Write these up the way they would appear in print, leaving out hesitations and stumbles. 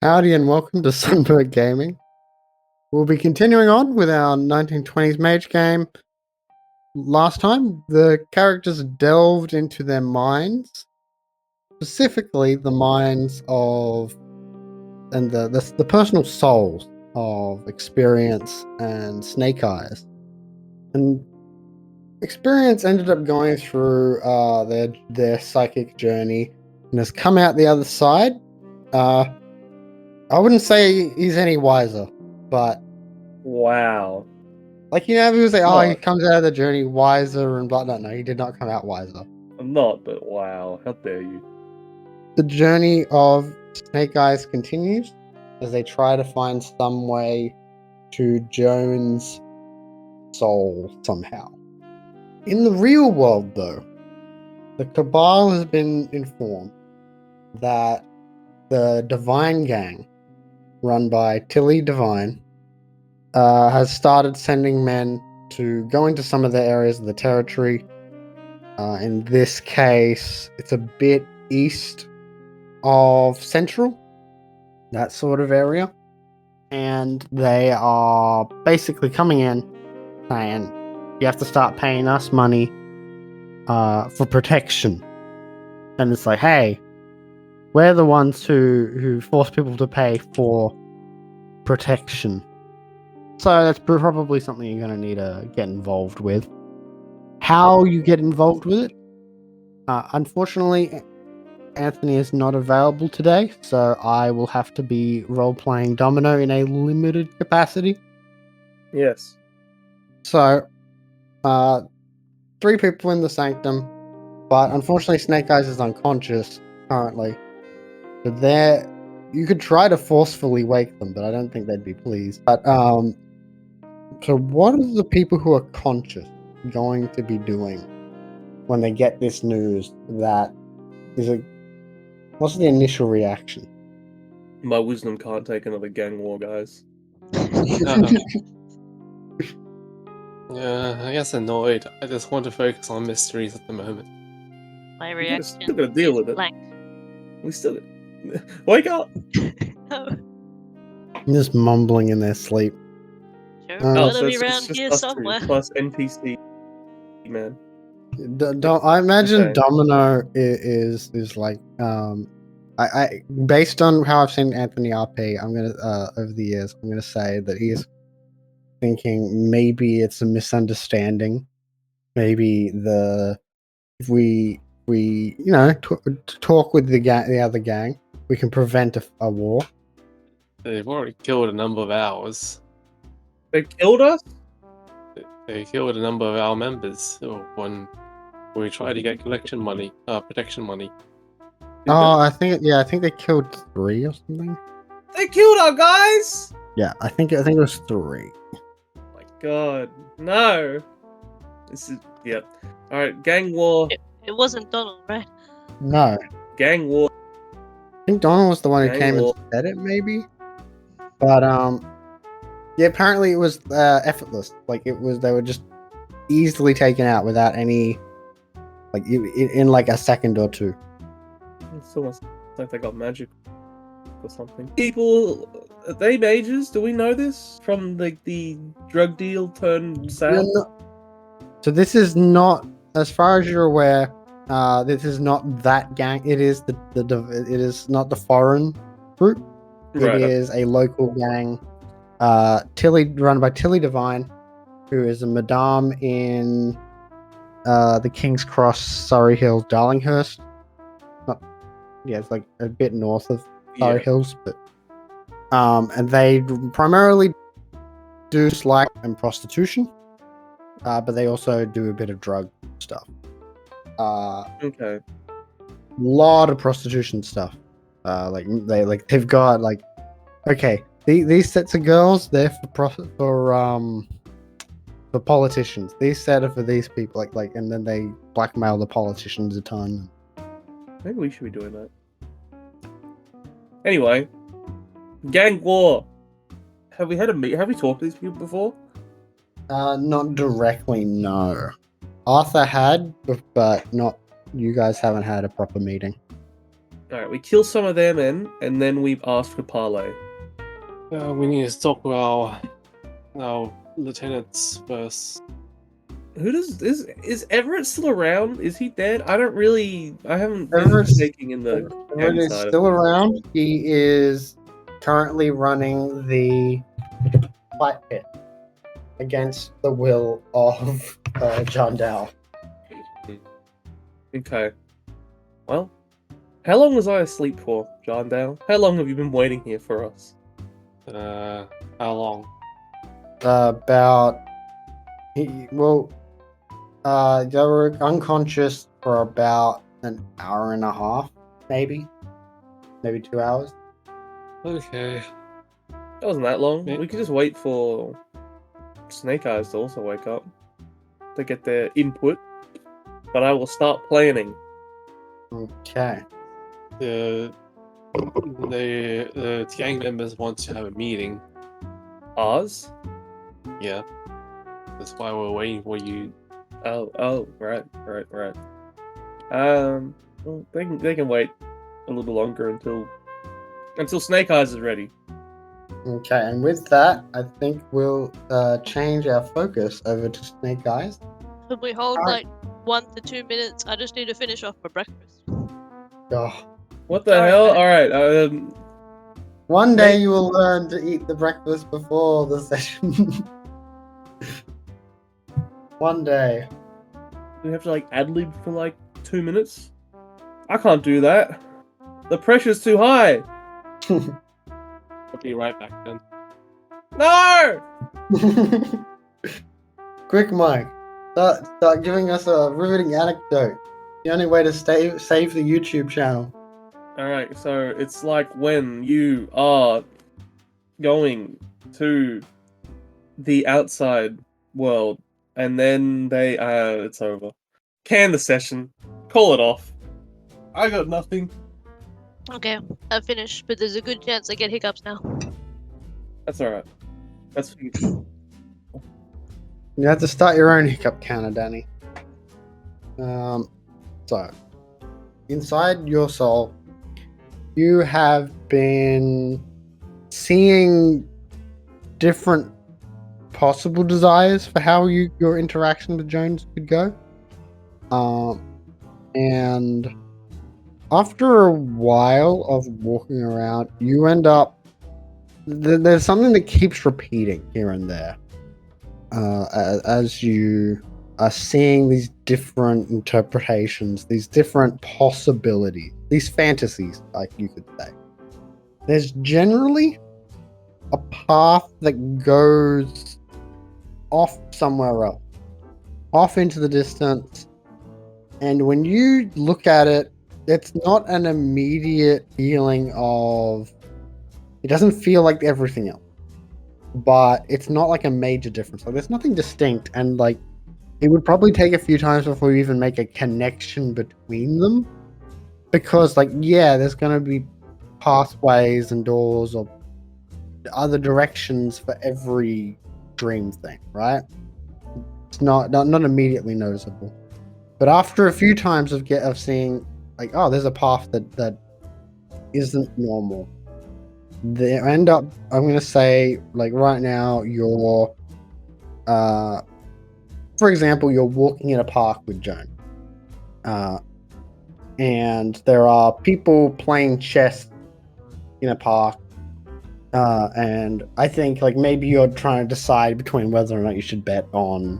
Howdy and welcome to Sunbird Gaming. We'll be continuing on with our 1920s mage game. Last time, the characters delved into their minds, specifically the minds of and the personal souls of Experience and Snake Eyes. And Experience ended up going through their psychic journey and has come out the other side. I wouldn't say he's any wiser, but wow, people say, he comes out of the journey wiser and blah. No, he did not come out wiser. I'm not, but wow, how dare you? The journey of Snake Eyes continues as they try to find some way to Joan's soul somehow. In the real world, though, the Cabal has been informed that the Divine Gang, run by Tilly Divine, has started sending men to go into some of the areas of the territory. In this case, it's a bit east of Central, that sort of area. And they are basically coming in saying, you have to start paying us money for protection. And it's like, hey, we're the ones who force people to pay for protection. So that's probably something you're going to need to get involved with. How you get involved with it? Unfortunately, Anthony is not available today, so I will have to be role-playing Domino in a limited capacity. Yes. So, 3 people in the sanctum, but unfortunately Snake Eyes is unconscious currently. So you could try to forcefully wake them, but I don't think they'd be pleased. But so what are the people who are conscious going to be doing when they get this news? What's the initial reaction? My wisdom can't take another gang war, guys. Yeah, I guess annoyed. I just want to focus on mysteries at the moment. My We're reaction still gonna deal is with it. blank. We still wake up. Just mumbling in their sleep. Sure, Oh, gotta so be it's around just here us two somewhere. plus NPC, man. I imagine Okay. Domino is like I based on how I've seen Anthony RP, I'm gonna over the years, I'm gonna say that he's thinking maybe it's a misunderstanding. Maybe if we talk with the other gang, we can prevent a war. They've already killed a number of ours. They killed us. They killed a number of our members when we tried to get protection money. I think they killed 3 or something. They killed our guys. Yeah, I think it was 3. Oh my god, no. This is All right, gang war. It wasn't Donald, right? No, Gang war. I think Donald was the one who Gang came war. and said it, maybe. But apparently it was effortless. Like they were just easily taken out without any, in like a second or 2. It's almost like they got magic or something. People, are they mages? Do we know this from the drug deal turned south? So this is not, as far as you're aware, this is not that gang. It is it is not the foreign group. Right. It is a local gang, run by Tilly Divine, who is a madame in the King's Cross, Surrey Hills, Darlinghurst. It's like a bit north of Surrey Hills, but and they primarily do slack and prostitution, but they also do a bit of drug stuff. Okay. Lot of prostitution stuff. They've got these sets of girls, they're for politicians. These set are for these people, and then they blackmail the politicians a ton. Maybe we should be doing that. Anyway, gang war. Have we talked to these people before? Not directly, no. Arthur had, but not. You guys haven't had a proper meeting. Alright, we kill some of their men, and then we ask for parley. We need to talk with our lieutenants first. Who does is Everett still around? Is he dead? I haven't been Everett's- taking in the Everett game is side. still around. He is currently running the fight pit against the will of John Dow. Okay. Well, how long was I asleep for, John Dale? How long have you been waiting here for us? How long? About they were unconscious for about an hour and a half, maybe 2 hours. Okay. That wasn't that long. Yeah. We could just wait for Snake Eyes to also wake up to get their input. But I will start planning. Okay. The gang members want to have a meeting. Ours? Yeah. That's why we're waiting for you. Oh, right. Well, they can wait a little longer until Snake Eyes is ready. Okay, and with that, I think we'll change our focus over to Snake Eyes. Could we hold Alright. like 1 to 2 minutes? I just need to finish off my breakfast. Oh. What the Alright, hell? man. Alright, One day you will learn to eat the breakfast before the session. One day. we have to like ad-lib for like 2 minutes? I can't do that. The pressure's too high. I'll be right back then. No! Quick, Mike. Start giving us a riveting anecdote. The only way to save the YouTube channel. Alright, so it's like when you are going to the outside world and then it's over. Can the session. Call it off. I got nothing. Okay, I've finished, but there's a good chance I get hiccups now. That's alright. That's You have to start your own hiccup counter, Danny. So, inside your soul, you have been seeing different possible desires for how your interaction with Jones could go. And after a while of walking around, you end up there's something that keeps repeating here and there. As you are seeing these different interpretations, these different possibilities, these fantasies, like you could say. There's generally a path that goes off somewhere else, off into the distance, and when you look at it, it's not an immediate feeling of... It doesn't feel like everything else. But it's not like a major difference. Like there's nothing distinct, and like it would probably take a few times before you even make a connection between them, because like there's gonna be pathways and doors or other directions for every dream thing, right? It's not immediately noticeable, but after a few times of seeing like, oh, there's a path that isn't normal. They end up, I'm going to say, like right now, you're, for example, you're walking in a park with Joan. And there are people playing chess in a park. And I think like maybe you're trying to decide between whether or not you should bet on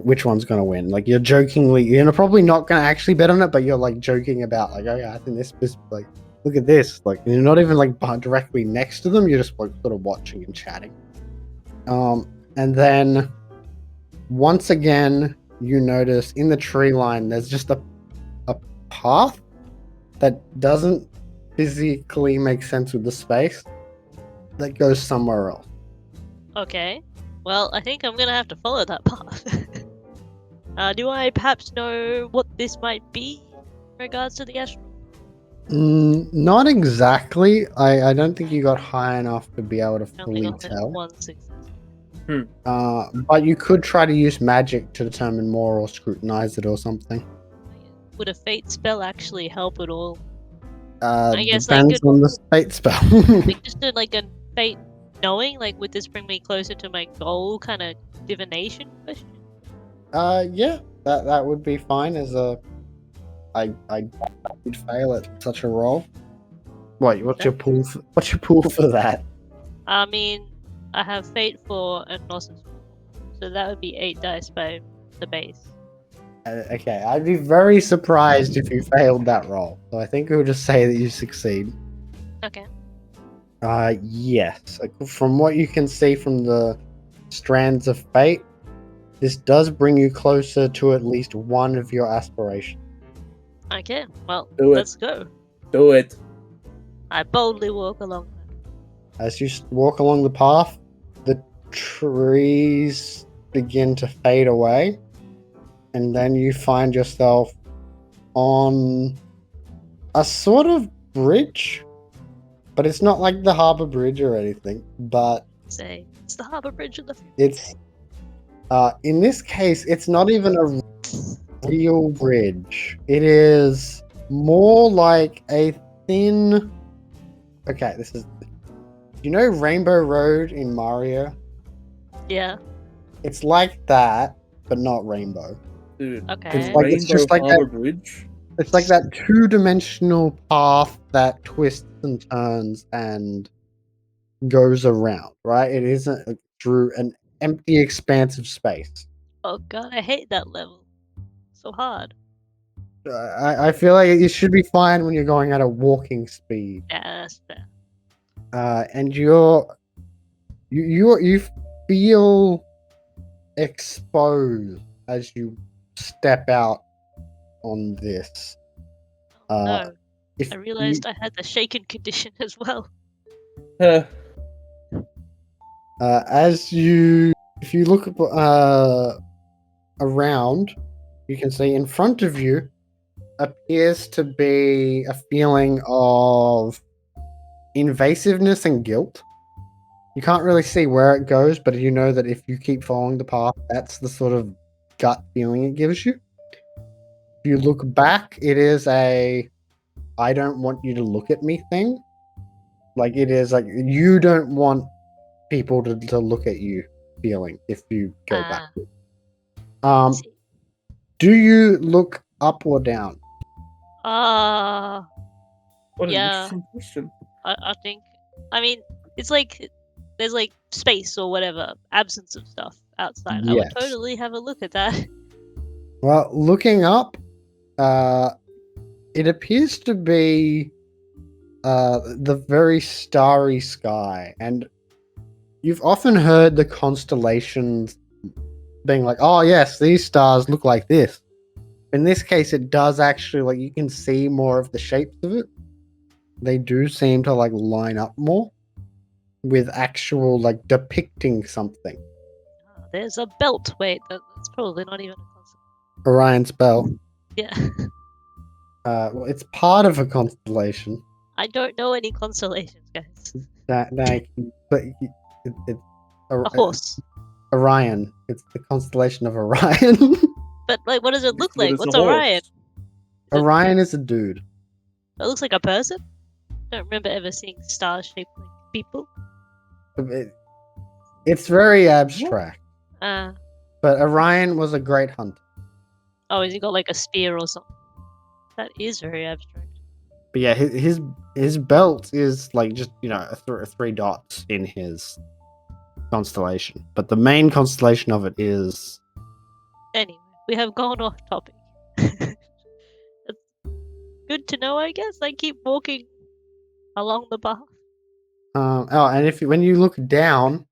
which one's going to win. Like you're probably not going to actually bet on it, but you're like joking about like, oh yeah, I think this like, look at this. Like you're not even like directly next to them. You're just like sort of watching and chatting. And then once again, you notice in the tree line, there's just a path that doesn't physically make sense with the space that goes somewhere else. Okay, well, I think I'm gonna have to follow that path. Do I perhaps know what this might be in regards to the astral? Not exactly. I don't think you got high enough to be able to I only fully got tell. 1 success. But you could try to use magic to determine more or scrutinize it or something. Would a fate spell actually help at all? I guess, depends on the fate spell. like, just do like a fate knowing, like, would this bring me closer to my goal kind of divination question? Yeah, that would be fine as a. I would fail at such a roll. Wait, what's your pool? What's your pool for that? I mean, I have fate for and Gnosis, so that would be 8 dice by the base. Okay, I'd be very surprised if you failed that roll. So I think we'll just say that you succeed. Okay. Yes. From what you can see from the strands of fate, this does bring you closer to at least one of your aspirations. Okay, well, Do it. let's go. Do it. I boldly walk along. As you walk along the path, the trees begin to fade away, and then you find yourself on a sort of bridge, but it's not like the harbor bridge or anything, but Say, it's the harbor bridge of the. it's in this case it's not even a real bridge. It is more like a thin. Okay, this is. You know Rainbow Road in Mario? Yeah. It's like that, but not rainbow. Dude. Okay. It's like it's just like Harbor that. Bridge. It's like that two-dimensional path that twists and turns and goes around, right? It isn't through an empty expanse of space. Oh god, I hate that level. So hard. I feel like it should be fine when you're going at a walking speed. Yeah, that's fair. And you feel exposed as you step out on this. No, If I realized I had the shaken condition as well. Huh. if you look around, you can see in front of you appears to be a feeling of invasiveness and guilt. You can't really see where it goes, but you know that if you keep following the path, that's the sort of gut feeling it gives you. If you look back, it is a I don't want you to look at me thing. Like it is like you don't want people to look at you feeling if you go back. I see. Do you look up or down? What an Yeah. interesting question. I think. I mean, it's like there's like space or whatever, absence of stuff outside. I would Yes. totally have a look at that. Well, looking up, it appears to be the very starry sky, and you've often heard the constellations being like, "Oh yes, these stars look like this." In this case, it does actually like you can see more of the shapes of it. They do seem to like line up more with actual like depicting something. There's a belt. Wait, that's probably not even a concept. Orion's belt. Yeah. Well, it's part of a constellation. I don't know any constellations, guys. It's A horse. Orion. It's the constellation of Orion. But like, what does it look What like? is What's a horse? Orion? Orion is a dude. It looks like a person. I don't remember ever seeing stars shaped like people. It's very abstract. Uh, But Orion was a great hunter. oh, has he got like a spear or something? That is very abstract. But yeah, his belt is like just three dots in his constellation. But the main constellation of it is Anyway, we have gone off topic. It's good to know, I guess. I keep walking along the path. and when you look down,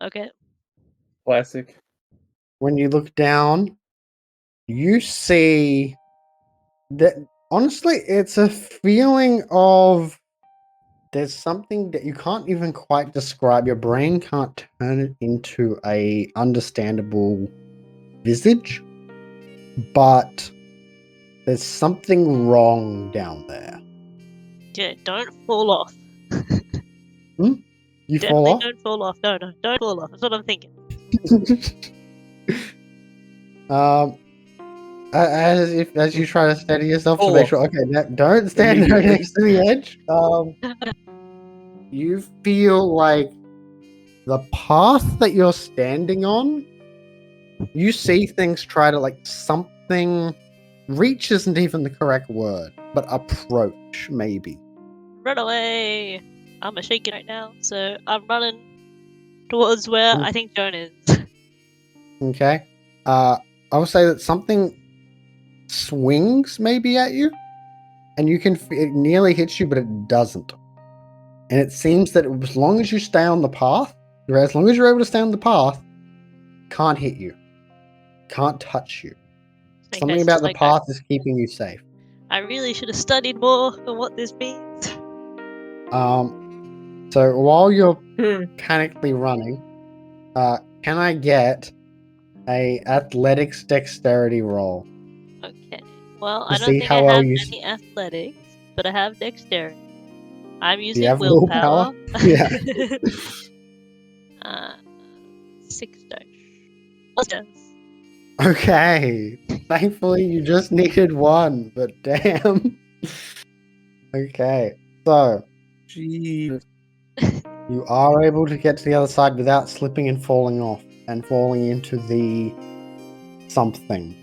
Okay. Classic. when you look down, you see that honestly, it's a feeling of there's something that you can't even quite describe. Your brain can't turn it into a understandable visage, but there's something wrong down there. Yeah, don't fall off. You Definitely fall off? don't fall off. No, don't fall off. That's what I'm thinking. as you try to steady yourself to make sure. Okay, don't stand right Immediately. next to the edge. You feel like the path that you're standing on. You see things try to like something. Reach isn't even the correct word, but approach maybe. Run away! I'm a shaking right now, so I'm running towards where I think Joan is. Okay. I would say that something swings maybe at you, and you can it nearly hits you, but it doesn't. And it seems that as long as you stay on the path, or as long as you're able to stay on the path, can't hit you, can't touch you. Snake Something Eyes about just the like path is keeping you safe. I really should have studied more on what this means. So while you're Hmm. panically running, can I get a athletics dexterity roll Okay. Well, to I don't see think how I well have you any athletics, but I have dexterity. I'm do you using have willpower. Yeah. 6 dice. What's this? Okay. Thankfully, you just needed one, but damn. Okay. So Jeez. you are able to get to the other side without slipping and falling off and falling into the something.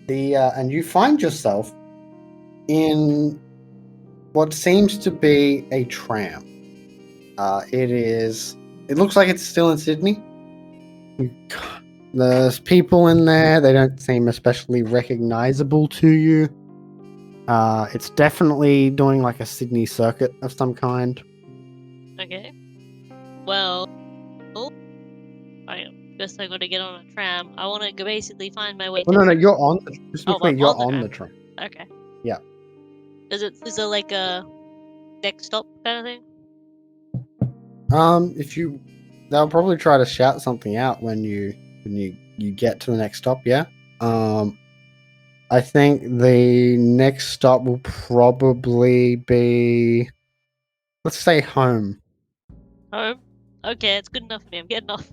And you find yourself in what seems to be a tram. It looks like it's still in Sydney. There's people in there. They don't seem especially recognizable to you. It's definitely doing like a Sydney circuit of some kind. Okay. Well, I guess I gotta get on a tram. I want to basically find my way. Well, no, you're on the. Just Oh, with me, I'm you're on the on tram. the train. Okay. Yeah. Is there like a next stop kind of thing? They'll probably try to shout something out when you get to the next stop. Yeah. I think the next stop will probably be, let's say, home. Home. Okay, it's good enough for me. I'm getting off.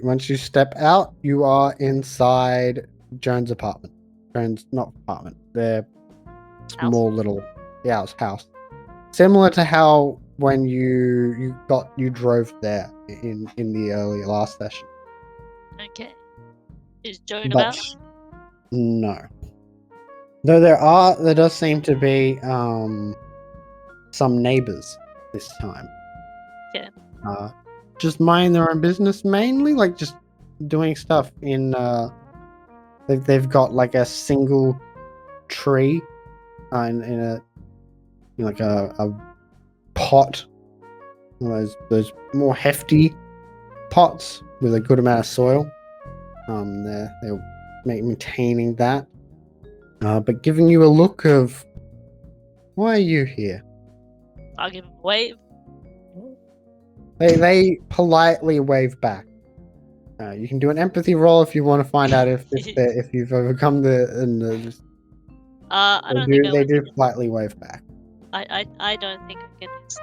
Once you step out, you are inside Joan's apartment. Joan's not apartment. Their small little house. Similar to how when you drove there in the earlier last session. Okay. Is Joan But about? no. Though there does seem to be some neighbors this time. Okay. Just minding their own business mainly, like just doing stuff in they've got like a single tree in like a pot, one of those more hefty pots with a good amount of soil. They're maintaining that, but giving you a look of, why are you here? I'll give him a wave. They politely wave back. You can do an empathy roll if you want to find out if you've overcome I don't think they do politely wave back. I don't think I can answer,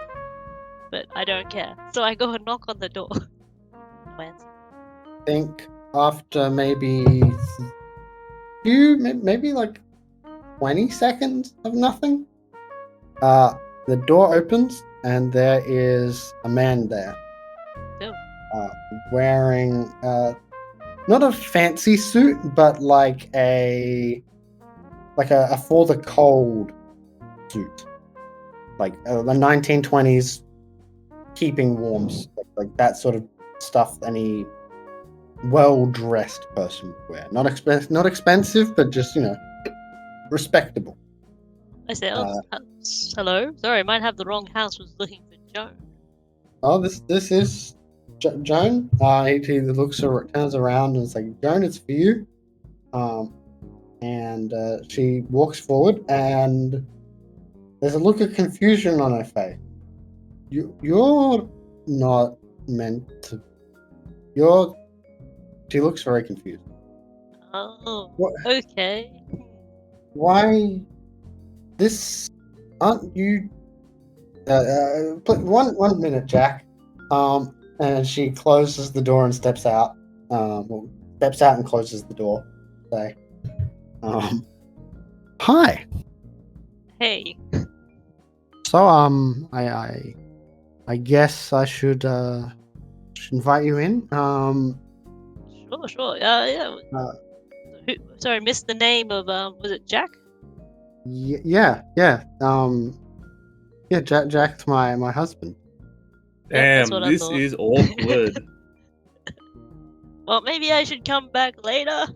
but I don't care. So I go and knock on the door. No answer. I think after maybe like 20 seconds of nothing, the door opens and there is a man there. Oh. Wearing not a fancy suit, but like a for the cold suit, like the 1920s keeping warm, like that sort of stuff any well-dressed person would wear. Not expensive, but just respectable. I say, hello. Sorry, I might have the wrong house. Was looking for Joan. Oh, this is Joan. He turns around and is like, Joan, it's for you. And she walks forward, and there's a look of confusion on her face. You're not meant to. She looks very confused. Oh, What? okay. Why? This aren't you? One minute, Jack. And she closes the door and steps out. steps out and closes the door. Say, hi. Hey. So, I guess I should invite you in. Sure. Yeah. Sorry, missed the name of was it Jack? Yeah. Yeah, Jack's my husband. Yeah, that's Damn, what I this thought. is awkward. Well, maybe I should come back later.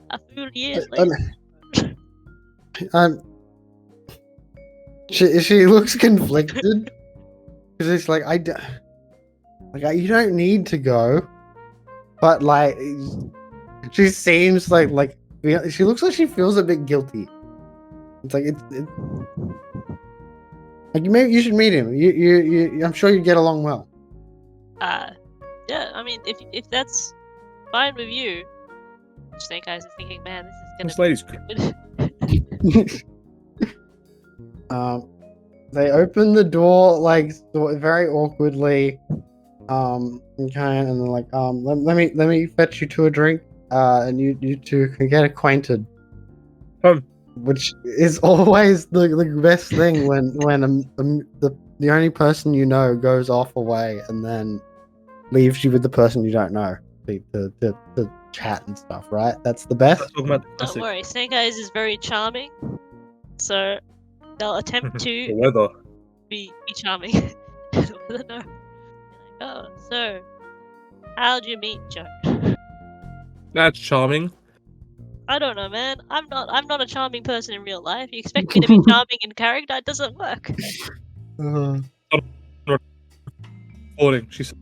A few years Um, later. she looks conflicted because it's like you don't need to go, but like she seems like she looks like she feels a bit guilty. It's like it's like maybe you should meet him. I'm sure you get along well. Yeah. I mean, if that's fine with you, Snake Eyes is thinking, man, this This lady's is gonna. They open the door like very awkwardly, okay, and they're like, let me fetch you to a drink, and you two can get acquainted. Which is always the best thing when the only person you know goes off away and then leaves you with the person you don't know to chat and stuff, right? That's the best. Talking about the Don't classic. worry, Snake Eyes is very charming, so they'll attempt The to weather. be charming. No. Oh, so how'd you meet Joe? That's charming. I don't know, man. I'm not a charming person in real life. You expect me to be charming in character? It doesn't work. Recording. She said,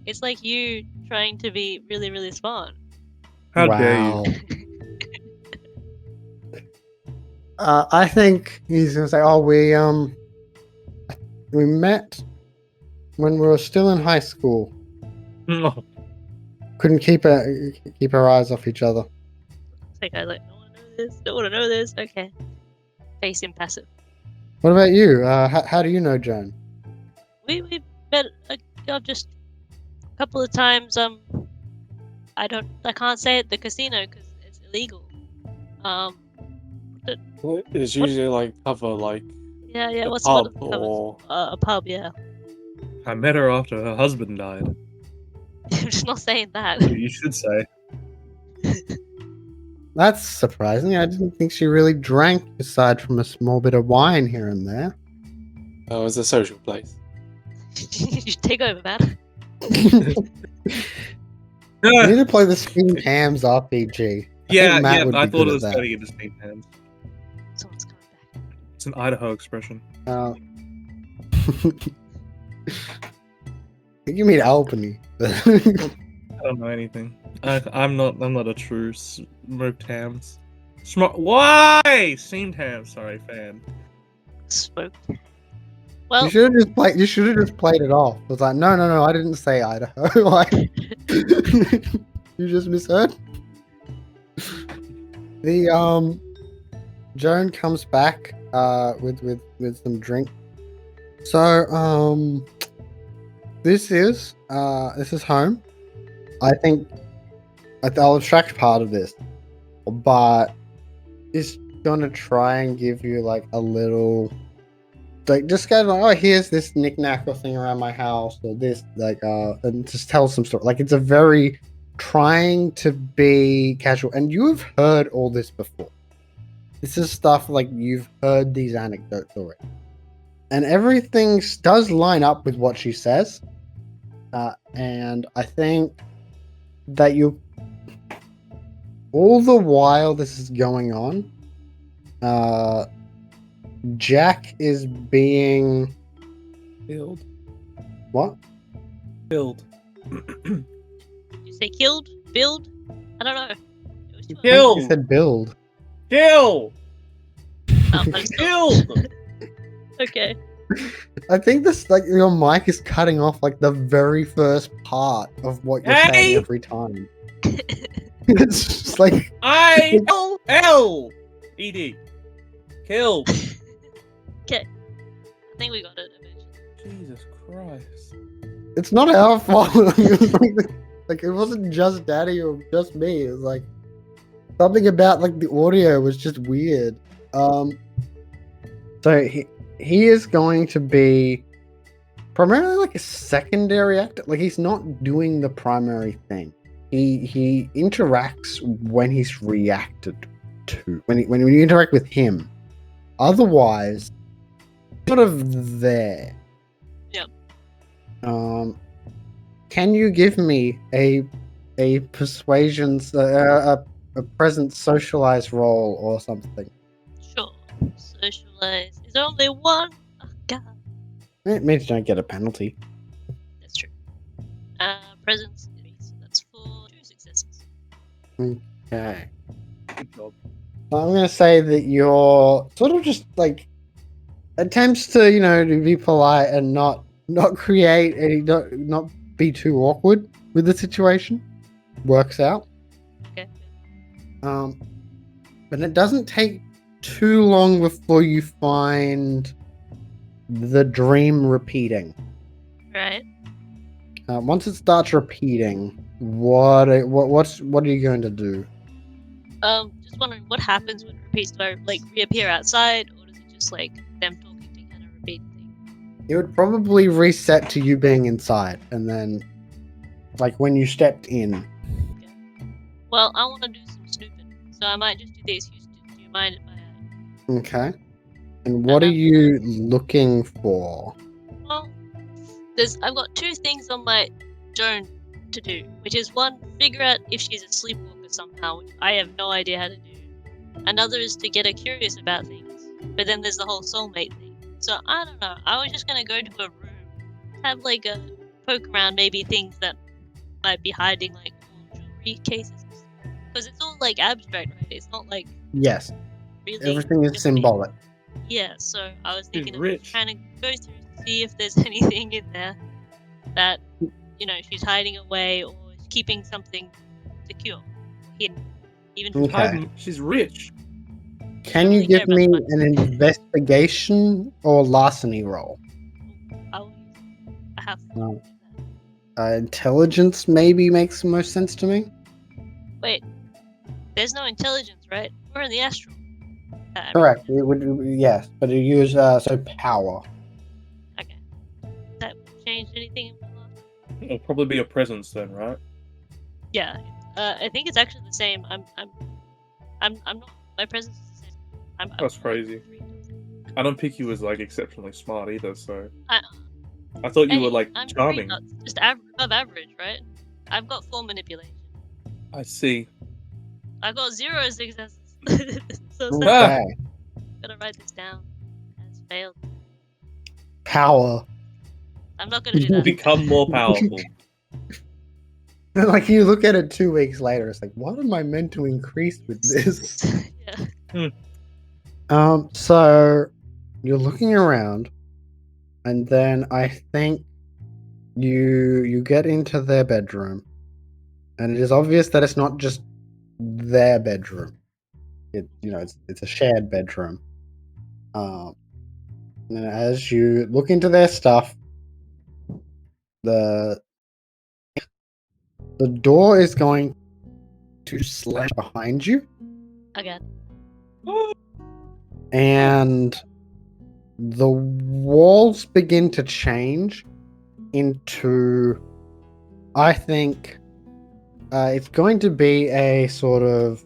It's like you trying to be really, really smart. how dare you? I think he's gonna say, "Oh, we met when we were still in high school. Oh, Couldn't keep our eyes off each other." Snake Eyes like, don't wanna know this. Okay. Face impassive. What about you? How do you know Joan? We met just a couple of times. I can't say at the casino because it's illegal. It's usually like cover like Yeah. a What's pub what covers? or A pub? Yeah. I met her after her husband died. I'm just not saying that. You should say. That's surprising. I didn't think she really drank aside from a small bit of wine here and there. it was a social place. You take over, man. You need to play the Steamed Hams RPG. Yeah, Matt would I be thought good it at was that. going into Steam hands. Someone's coming back. It's an Idaho expression. I think you mean Albany. I don't know anything. I'm not a true smoked hams. Why? Steamed hams, sorry, fan. Smoked. Well, You should have just played it off. It was like, no, I didn't say Idaho. Like, you just misheard. The Joan comes back with some drink. So this is home. I think I'll abstract part of this, but it's gonna try and give you like a little, like, just go like, oh, here's this knickknack or thing around my house, or this, like, and just tell some story. Like, it's a very trying to be casual, and you have heard all this before. This is stuff like you've heard these anecdotes already, and everything does line up with what she says. And I think that all the while this is going on, Jack is being Killed. what? Killed. did you say killed? Build? I don't know. It was too Kill! You said build. Kill! I'm still- Killed! Okay. I think this, like, your mic is cutting off like the very first part of what you're saying Hey! every time. It's just like I-L-L-E-D. Killed. Okay. I think we got it eventually. Jesus Christ. it's not our fault. It's like Like it wasn't just Daddy or just me. It was like something about like the audio was just weird. So he is going to be primarily like a secondary actor. Like he's not doing the primary thing. He interacts when he's reacted to. When you interact with him. Otherwise, sort of there. Yep. Can you give me a persuasion, a present socialized roll or something? Sure. Socialize. Is there only one? Oh, God. It means you don't get a penalty. That's true. Presence. So that's for 2 successes. Okay. Good job. So I'm gonna say that you're sort of just like attempts to, to be polite and not create any, not be too awkward with the situation. Works out. Okay. But it doesn't take too long before you find the dream repeating. Right. Once it starts repeating, what are you going to do? Just wondering what happens when it repeats. Do I like reappear outside, or does it just like them talking to kind of repeat thing? It would probably reset to you being inside, and then, like when you stepped in. Okay. Well, I want to do some snooping, so I might just do this. Do you mind if I? Okay. And what are you looking for? Well, I've got 2 things on my Joan to do, which is one, figure out if she's a sleepwalker somehow, which I have no idea how to do. Another is to get her curious about things, but then there's the whole soulmate thing. So I don't know. I was just gonna go to a room, have like a poke around, maybe things that might be hiding like jewelry cases, because it's all like abstract, right? It's not like Yes. really. Everything is symbolic. Yeah, so I was thinking of rich. trying to go through to see if there's anything in there that, she's hiding away or keeping something secure, hidden, even from Okay. She's rich. Can don't you really care give about me the money. an investigation or larceny roll? I will use it. I have to No. do that. Intelligence maybe makes the most sense to me. Wait, there's no intelligence, right? We're in the astral. Correct. It would, yes, but it use so power. Okay. Does that change anything in my life? It'll probably be a presence then, right? Yeah. I think it's actually the same. I'm not. My presence is the same. That's crazy. I don't pick you as like exceptionally smart either, so I thought you were like I'm charming. just above average, right? I've got 4 manipulation. I see. I've got 0 successes. So Okay. gotta write this down. Has failed. Power. I'm not gonna do You that. become more powerful. Like you look at it 2 weeks later, it's like, what am I meant to increase with this? Yeah. So you're looking around, and then I think you get into their bedroom, and it is obvious that it's not just their bedroom. It's a shared bedroom. And then as you look into their stuff, the door is going to slash behind you, Again. and the walls begin to change into, I think, it's going to be a sort of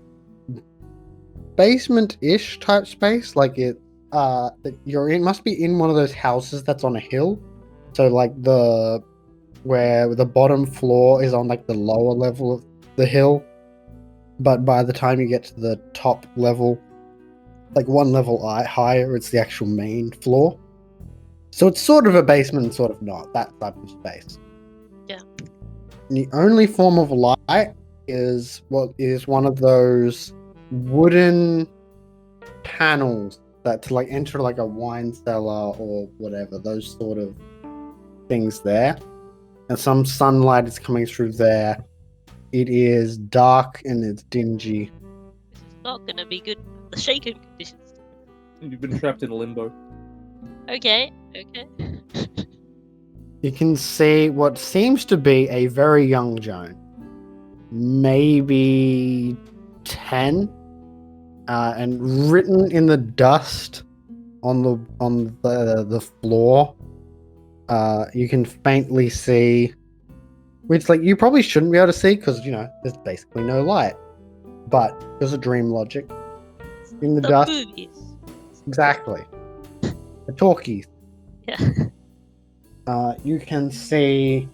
basement-ish type space. Like it, must be in one of those houses that's on a hill. So like where the bottom floor is on like the lower level of the hill, but by the time you get to the top level, like one level higher, it's the actual main floor. So it's sort of a basement, sort of not, that type of space. Yeah. The only form of light is one of those wooden panels that to like enter like a wine cellar or whatever, those sort of things there. And some sunlight is coming through there. It is dark and it's dingy. This is not gonna be good. The shaken conditions. You've been trapped in limbo. Okay. You can see what seems to be a very young Joan. maybe 10, and written in the dust on the floor, you can faintly see, which like you probably shouldn't be able to see because there's basically no light, but there's a dream logic in the dust. Movies. Exactly, the talkies. Yeah. You can see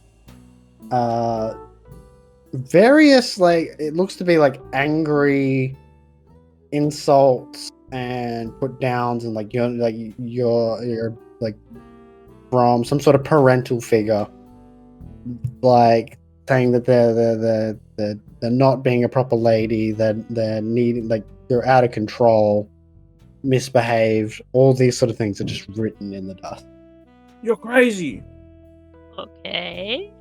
various, like, it looks to be like angry insults and put downs, and like you're like from some sort of parental figure, like saying that they're not being a proper lady, that they're needing, like they're out of control, misbehaved, all these sort of things are just written in the dust. You're crazy. Okay.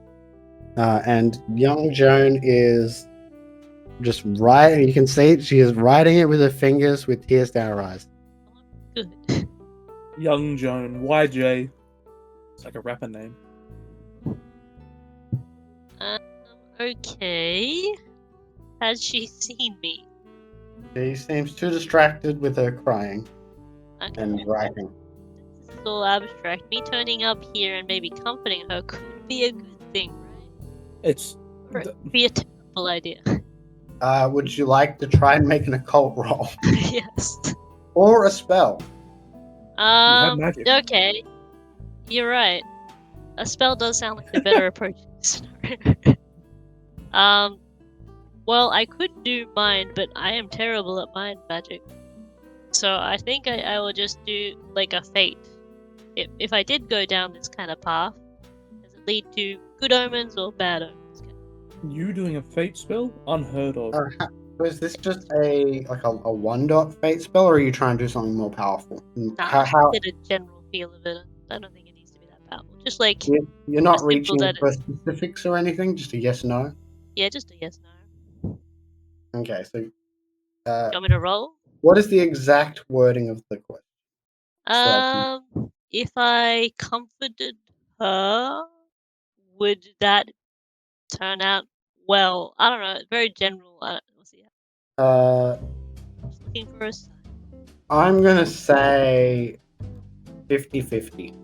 And young Joan is just writing. You can see she is writing it with her fingers with tears down her eyes. Good. Young Joan. YJ. It's like a rapper name. Okay. Has she seen me? She seems too distracted with her crying Okay. and writing. This is all abstract. Me turning up here and maybe comforting her could be a good thing, right? It's Or it would be a terrible idea. Would you like to try and make an occult roll Yes. or a spell? magic. Okay. You're right. A spell does sound like the better approach in this scenario. Well, I could do mind, but I am terrible at mind magic. So I think I will just do like a fate. If I did go down this kind of path, does it lead to good omens or bad omens? You doing a fate spell? Unheard of. Is this just a 1-dot fate spell, or are you trying to do something more powerful? Nah, How I get a general feel of it. I don't think it needs to be that powerful. Just like, you're not just simple reaching that for specifics or anything? Just a yes no. yeah, just a yes no. Okay, so You want me to roll? what is the exact wording of the question? So If I comforted her, would that turn out well? I don't know. It's very general. We'll see. Just looking for a sign. I'm gonna say 50-50.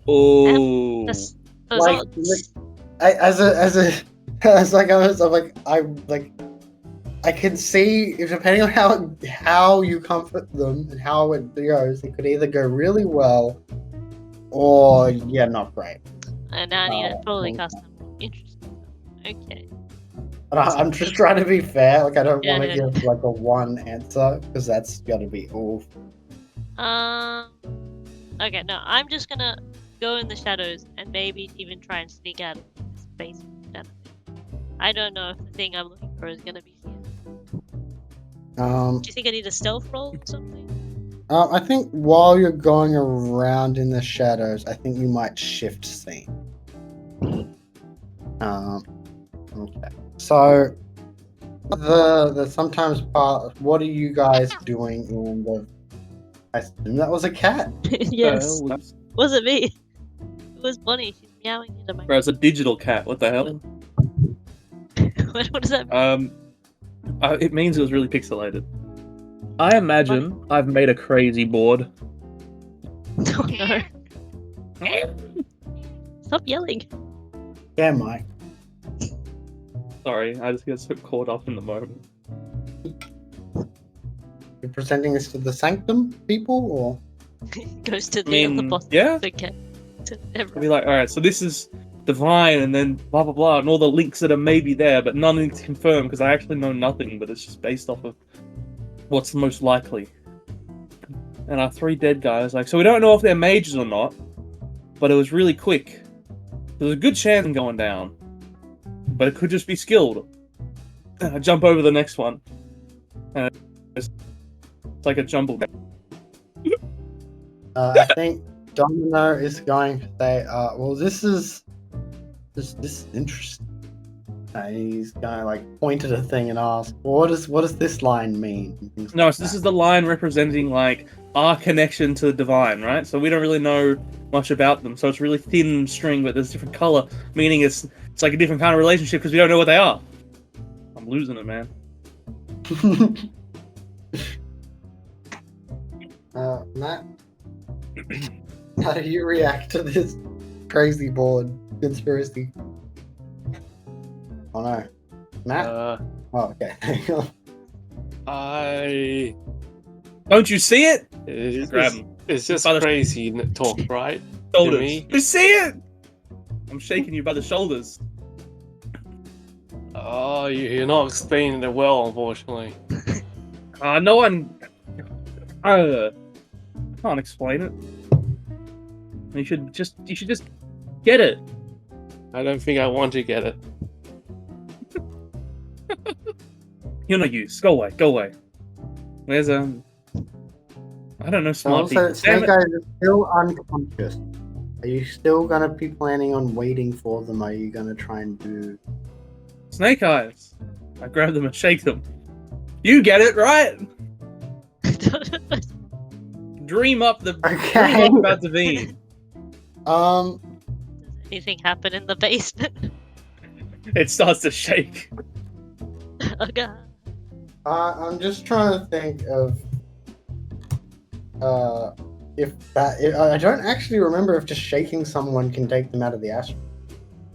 Oh. Those Like, odds. I can see, if depending on how you comfort them and how it goes, it could either go really well or not great. And now you gotta totally custom. Interesting. Okay. And I'm just trying to be fair. Like, I don't want to Yeah. give like a one answer because that's gotta be awful. Okay, no, I'm just gonna go in the shadows and maybe even try and sneak out of this basement shadow. I don't know if the thing I'm looking for is gonna be here. Do you think I need a stealth roll or something? I think while you're going around in the shadows, I think you might shift scene. Okay. So the sometimes part. What are you guys doing in the? I assume that was a cat. Yes. Was it me? It was Bonnie. She's meowing into my. Bro, it's a digital cat. What the hell? What does that mean? It means it was really pixelated. I imagine I've made a crazy board. Oh no. Stop yelling. Yeah, Mike. Sorry, I just get so caught up in the moment. You're presenting this to the Sanctum people, or? Goes to the mean, other boss. yeah. Okay. To I'll everyone. be like, alright, so this is divine, and then blah blah blah, and all the links that are maybe there, but none is confirmed because I actually know nothing, but it's just based off of what's most likely. And our 3 dead guys, like, so we don't know if they're mages or not, but it was really quick. There's a good chance of going down, but it could just be skilled. I jump over the next one, and it's like a jumble. I think Domino is going to say, well, this is interesting. He's going to like point at a thing and ask, what does this line mean? And things No, like so this that. is the line representing like our connection to the divine, right? So we don't really know much about them. So it's really thin string, but there's different color, meaning it's like a different kind of relationship because we don't know what they are. I'm losing it, man. Matt, how do you react to this crazy board conspiracy? Oh no, Matt. Oh, okay. Hang on. Don't you see it? Grab him. It's just By the crazy talk, right? shoulders. me? You see it? I'm shaking you by the shoulders. Oh, you're not explaining it well, unfortunately. No one. Can't explain it. You should just get it. I don't think I want to get it. You're no use. Go away. Go away. Where's I don't know. Smart people. Also, Snake Eyes is still unconscious. Are you still gonna be planning on waiting for them? Are you gonna try and do? Snake Eyes. I grab them and shake them. You get it right. Dream up about Davine. Does anything happen in the basement? It starts to shake. Oh god. I'm just trying to think of I don't actually remember if just shaking someone can take them out of the astral.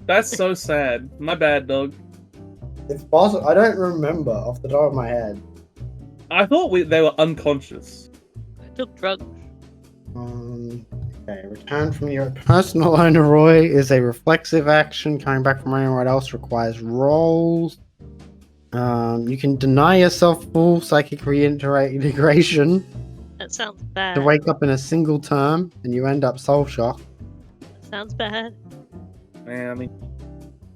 That's so sad. My bad, dog. It's possible. I don't remember off the top of my head. I thought they were unconscious. I took drugs. Okay, return from your personal owner, Roy, is a reflexive action. Coming back from anywhere else requires rolls. You can deny yourself full psychic reintegration That sounds bad. to wake up in a single term, and you end up soul shock. That sounds bad. Man, I mean,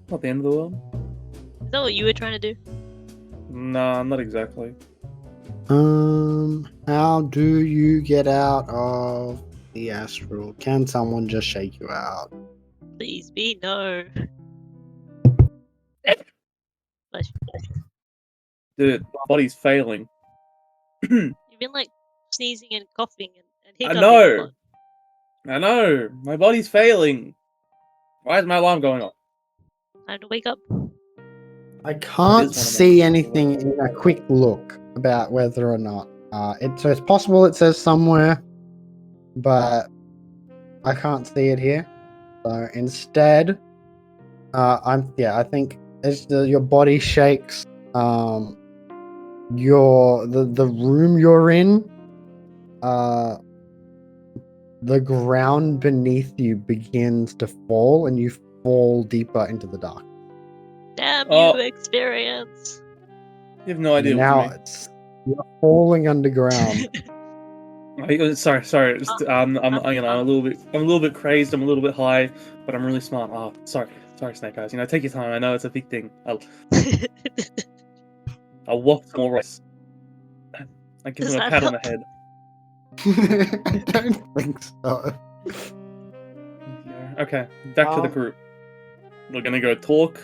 not the end of the world. Is that what you were trying to do? Nah, not exactly. How do you get out of the astral? Can someone just shake you out? Please be no. Dude, my body's failing. You've been like sneezing and coughing and I hiccuping. know. I know. My body's failing. Why is my alarm going off? Time to wake up. I can't see anything in a quick look about whether or not so it's possible it says somewhere, but I can't see it here. So instead, I think as your body shakes, the room you're in, the ground beneath you begins to fall, and you fall deeper into the dark. Damn you, experience. You have no idea. Now you're falling underground. Sorry. I'm a little bit crazed. I'm a little bit high, but I'm really smart. Oh, sorry, Snake Eyes. Take your time. I know it's a big thing. I'll walk some more rice. I give him a pat on the head. I don't think so. Okay, back to the group. We're gonna go talk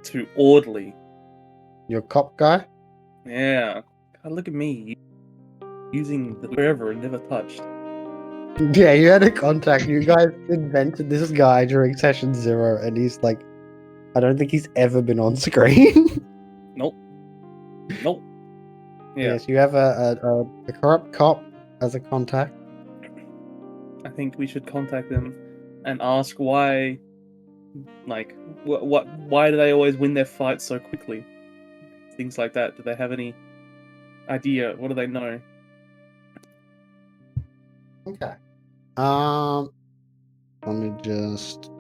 to Audley. Your cop guy? Yeah. God, look at me. Using the wherever and never touched. Yeah, you had a contact. You guys invented this guy during session 0, and he's like, I don't think he's ever been on screen. Nope. Yeah. Yes, you have a corrupt cop as a contact. I think we should contact them and ask why, why do they always win their fights so quickly? Things like that. Do they have any idea? What do they know? Okay. Let me just.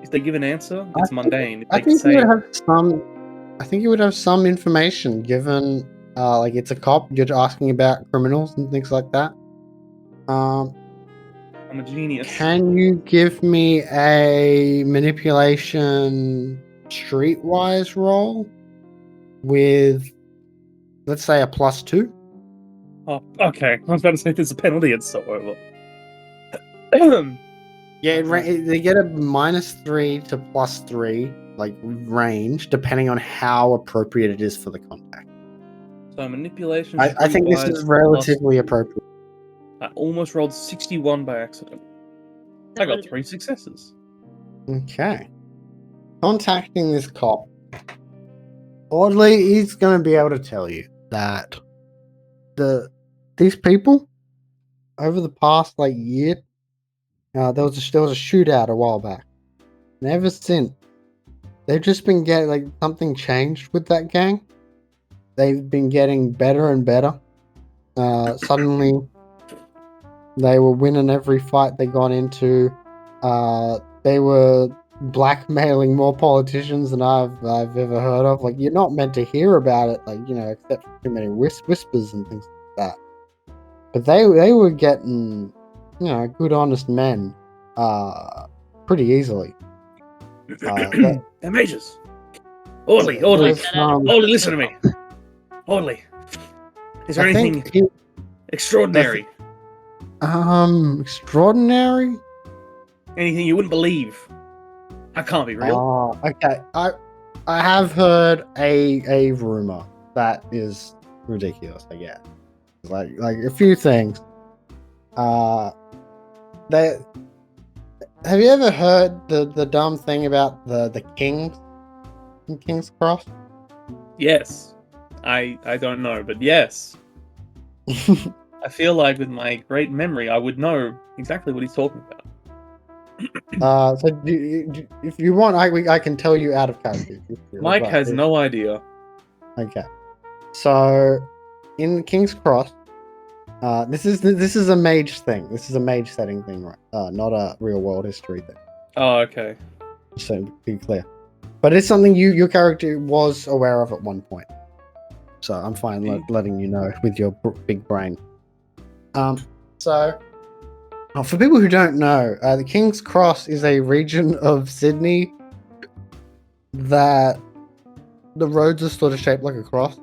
If they give an answer, it's mundane. I think you would have some information given. It's a cop. You're asking about criminals and things like that. I'm a genius. Can you give me a manipulation streetwise roll with, let's say, a +2? Oh, okay. I was about to say if there's a penalty, it's so over. Yeah, they get a -3 to +3 range, depending on how appropriate it is for the contact. So manipulation. I think this is relatively appropriate. I almost rolled 61 by accident. I got 3 successes. Okay. Contacting this cop. Oddly, he's going to be able to tell you that these people over the past year, there was a shootout a while back, and ever since they've just been getting something changed with that gang. They've been getting better and better. Suddenly, they were winning every fight they got into. They were blackmailing more politicians than I've ever heard of. You're not meant to hear about it, except for too many whispers and things like that. But they were getting, good honest men, pretty easily. They're mages. Orderly, listen to me. Orderly. Is there anything extraordinary? Extraordinary? Anything you wouldn't believe? That can't be real. Oh, okay. I have heard a rumor that is ridiculous, I guess. Like a few things. Have you ever heard the dumb thing about the kings in King's Cross? Yes. I don't know, but yes. I feel like with my great memory, I would know exactly what he's talking about. So if you want, I can tell you out of character. Mike has no idea. Okay. So in King's Cross, this is a mage thing. This is a mage setting thing, right? Not a real world history thing. Oh, okay. So to be clear, but it's something your character was aware of at one point. So I'm fine letting you know with your big brain. So for people who don't know, the King's Cross is a region of Sydney that the roads are sort of shaped like a cross,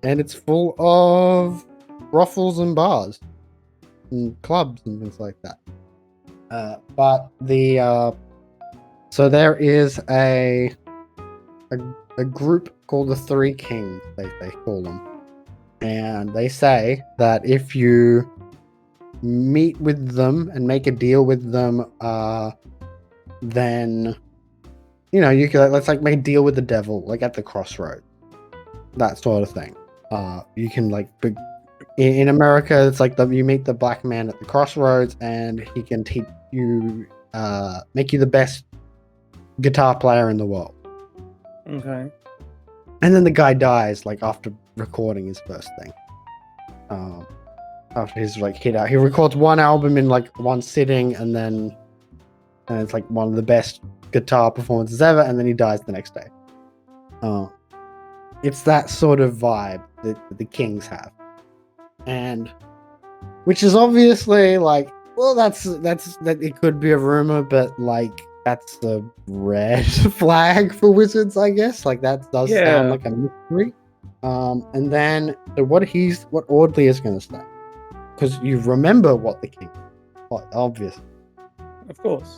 and it's full of brothels and bars and clubs and things like that. But so there is a group called the Three Kings, they call them, and they say that if you meet with them and make a deal with them, then you can let's make a deal with the devil, at the crossroads, that sort of thing. You can in America, it's you meet the black man at the crossroads, and he can teach you, make you the best guitar player in the world. Okay. And then the guy dies after recording his first thing. After his hit out, he records one album in one sitting, and it's one of the best guitar performances ever, and then he dies the next day. It's that sort of vibe that the Kings have, and which is obviously that it could be a rumor, but that's the red flag for wizards, I guess. That does sound like a mystery. And then what Audley is going to say, because you remember what the king, obvious, Of course.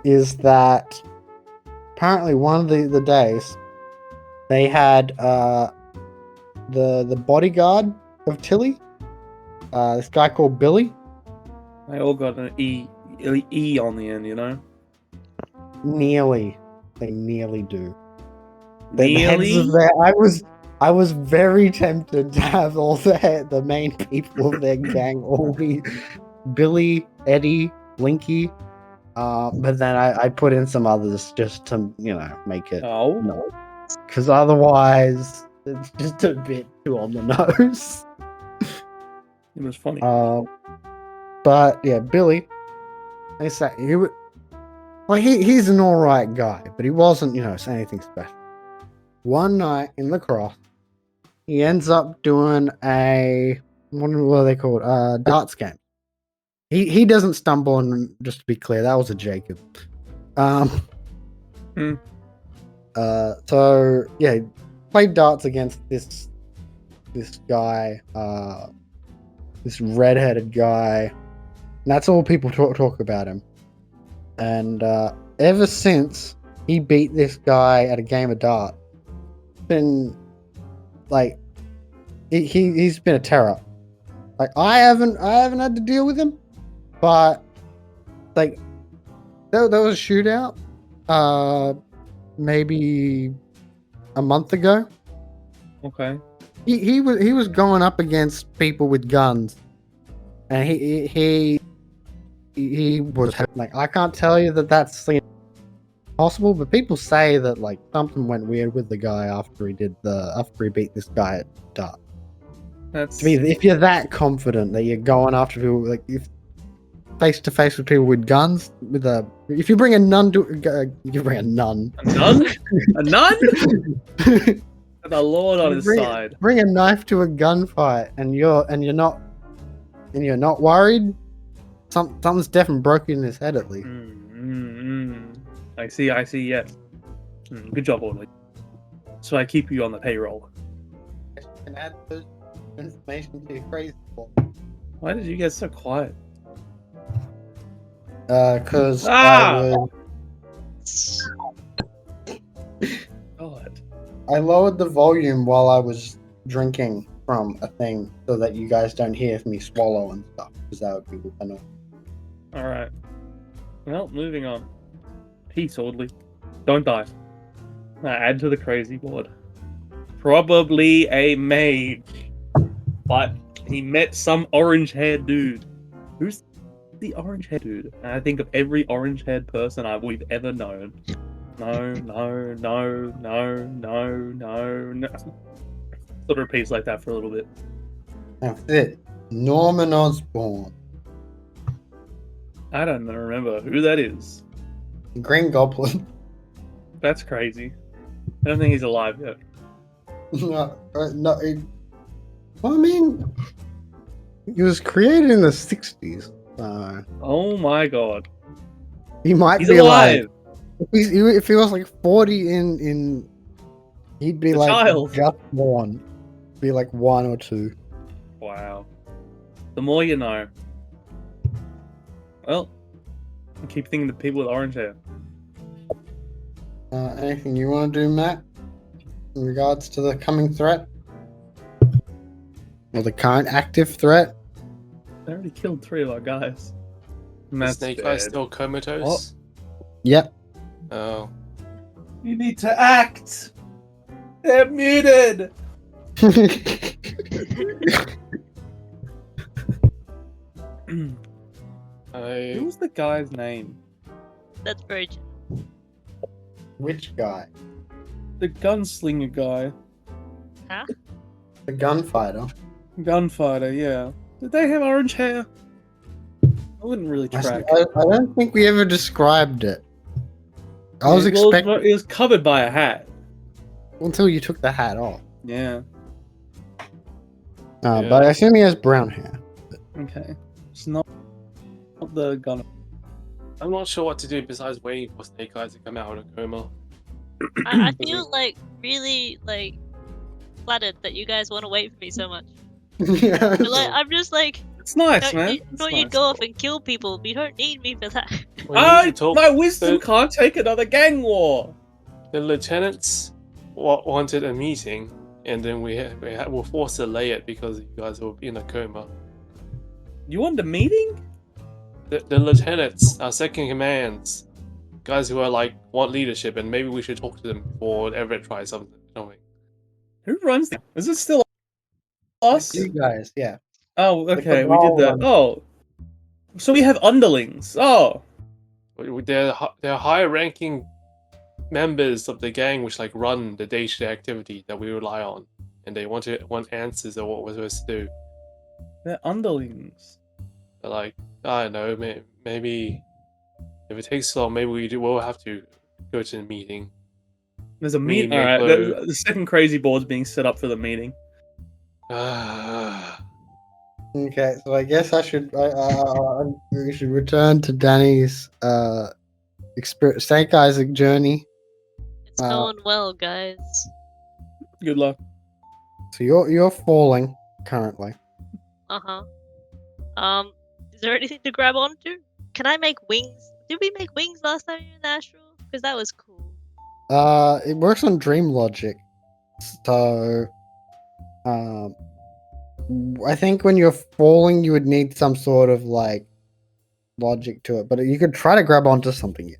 is that apparently one of the days they had the bodyguard of Tilly, this guy called Billy. They all got an E on the end, Nearly. They nearly do. Nearly? I was very tempted to have all the main people of their gang all be Billy, Eddie, Blinky, but then I put in some others just to make it. Oh. No, because otherwise it's just a bit too on the nose. It was funny. But yeah, Billy. They say he's an alright guy, but he wasn't anything special. One night in the cross, he ends up doing what are they called? Darts game. He doesn't stumble, and just to be clear, that was a Jacob. So yeah, played darts against this guy, this redheaded guy. And that's all people talk about him. And ever since he beat this guy at a game of darts, been he's been a terror. I haven't had to deal with him, but there was a shootout maybe a month ago. Okay. He was going up against people with guns, and he was like, I can't tell you that that's possible, but people say that like something went weird with the guy after he beat this guy at dart. That's To me, if you're that confident that you're going after people like if face to face with people with guns, if you bring a nun to you bring a nun, a nun. A nun. The Lord on his side. Bring a knife to a gunfight, and you're not worried. Something's definitely broken in his head at least. I see. Yes. Good job, Orly. So I keep you on the payroll. You can add those information to your crazy board. Why did you get so quiet? Because God. I lowered the volume while I was drinking from a thing so that you guys don't hear me swallow and stuff, because that would be annoying. All right. Well, moving on. Peace, Audley. Don't die. Add to the crazy board. Probably a mage, but he met some orange-haired dude. Who's the orange-haired dude? And I think of every orange-haired person we've ever known. No. Sort of repeats like that for a little bit. That's it. Norman Osborn. I don't remember who that is. Green Goblin. That's crazy. I don't think he's alive yet. No. I mean, he was created in the 60s. Oh my god. He might He's be alive! if he was like 40 in he'd be A like child. just born. Be like 1 or 2. Wow. The more you know. Well, I keep thinking of people with orange hair. Anything you want to do, Matt, in regards to the coming threat? Or the current active threat? They already killed 3 of our guys. And The that's snake dead. guy's still comatose. Yep. Oh. You need to act! They're muted! Who was the guy's name? That's very true. Which guy? The gunslinger guy. Huh? The gunfighter. Gunfighter, yeah. Did they have orange hair? I wouldn't really track. I don't think we ever described it. I was Well, expecting it was covered by a hat. until you took the hat off. Yeah. But I assume he has brown hair. Okay. It's not the gun. I'm not sure what to do besides waiting for Snake Eyes to come out of a coma. I feel like really like flattered that you guys want to wait for me so much. Yeah. But, like, I'm just like, It's nice, man. thought you'd go off and kill people. But you don't need me for that. We need to talk. My wisdom can't take another gang war. The lieutenants wanted a meeting, and then we were forced to delay it because you guys were in a coma. You want a meeting? The lieutenants, our second commands, guys who are like want leadership, and maybe we should talk to them before Everett tries something. Who runs the... Is it still us? You guys, yeah. Oh, The okay, we did cabal that. one. Oh. So we have underlings. Oh. They're higher-ranking members of the gang, which like run the day-to-day activity that we rely on, and they want answers of what we're supposed to do. They're underlings. They're like, I don't know, maybe if it takes so long, maybe we'll have to go to the meeting. There's a meeting. Me, Alright, MacLeod. the second crazy board's being set up for the meeting. Okay, so I guess we should return to Danny's Snake Eyes journey. It's going well, guys. Good luck. So you're falling currently. Is there anything to grab onto? Can I make wings? Did we make wings last time you were in the astral? Because that was cool. It works on dream logic. So, I think when you're falling, you would need some sort of like logic to it, but you could try to grab onto something.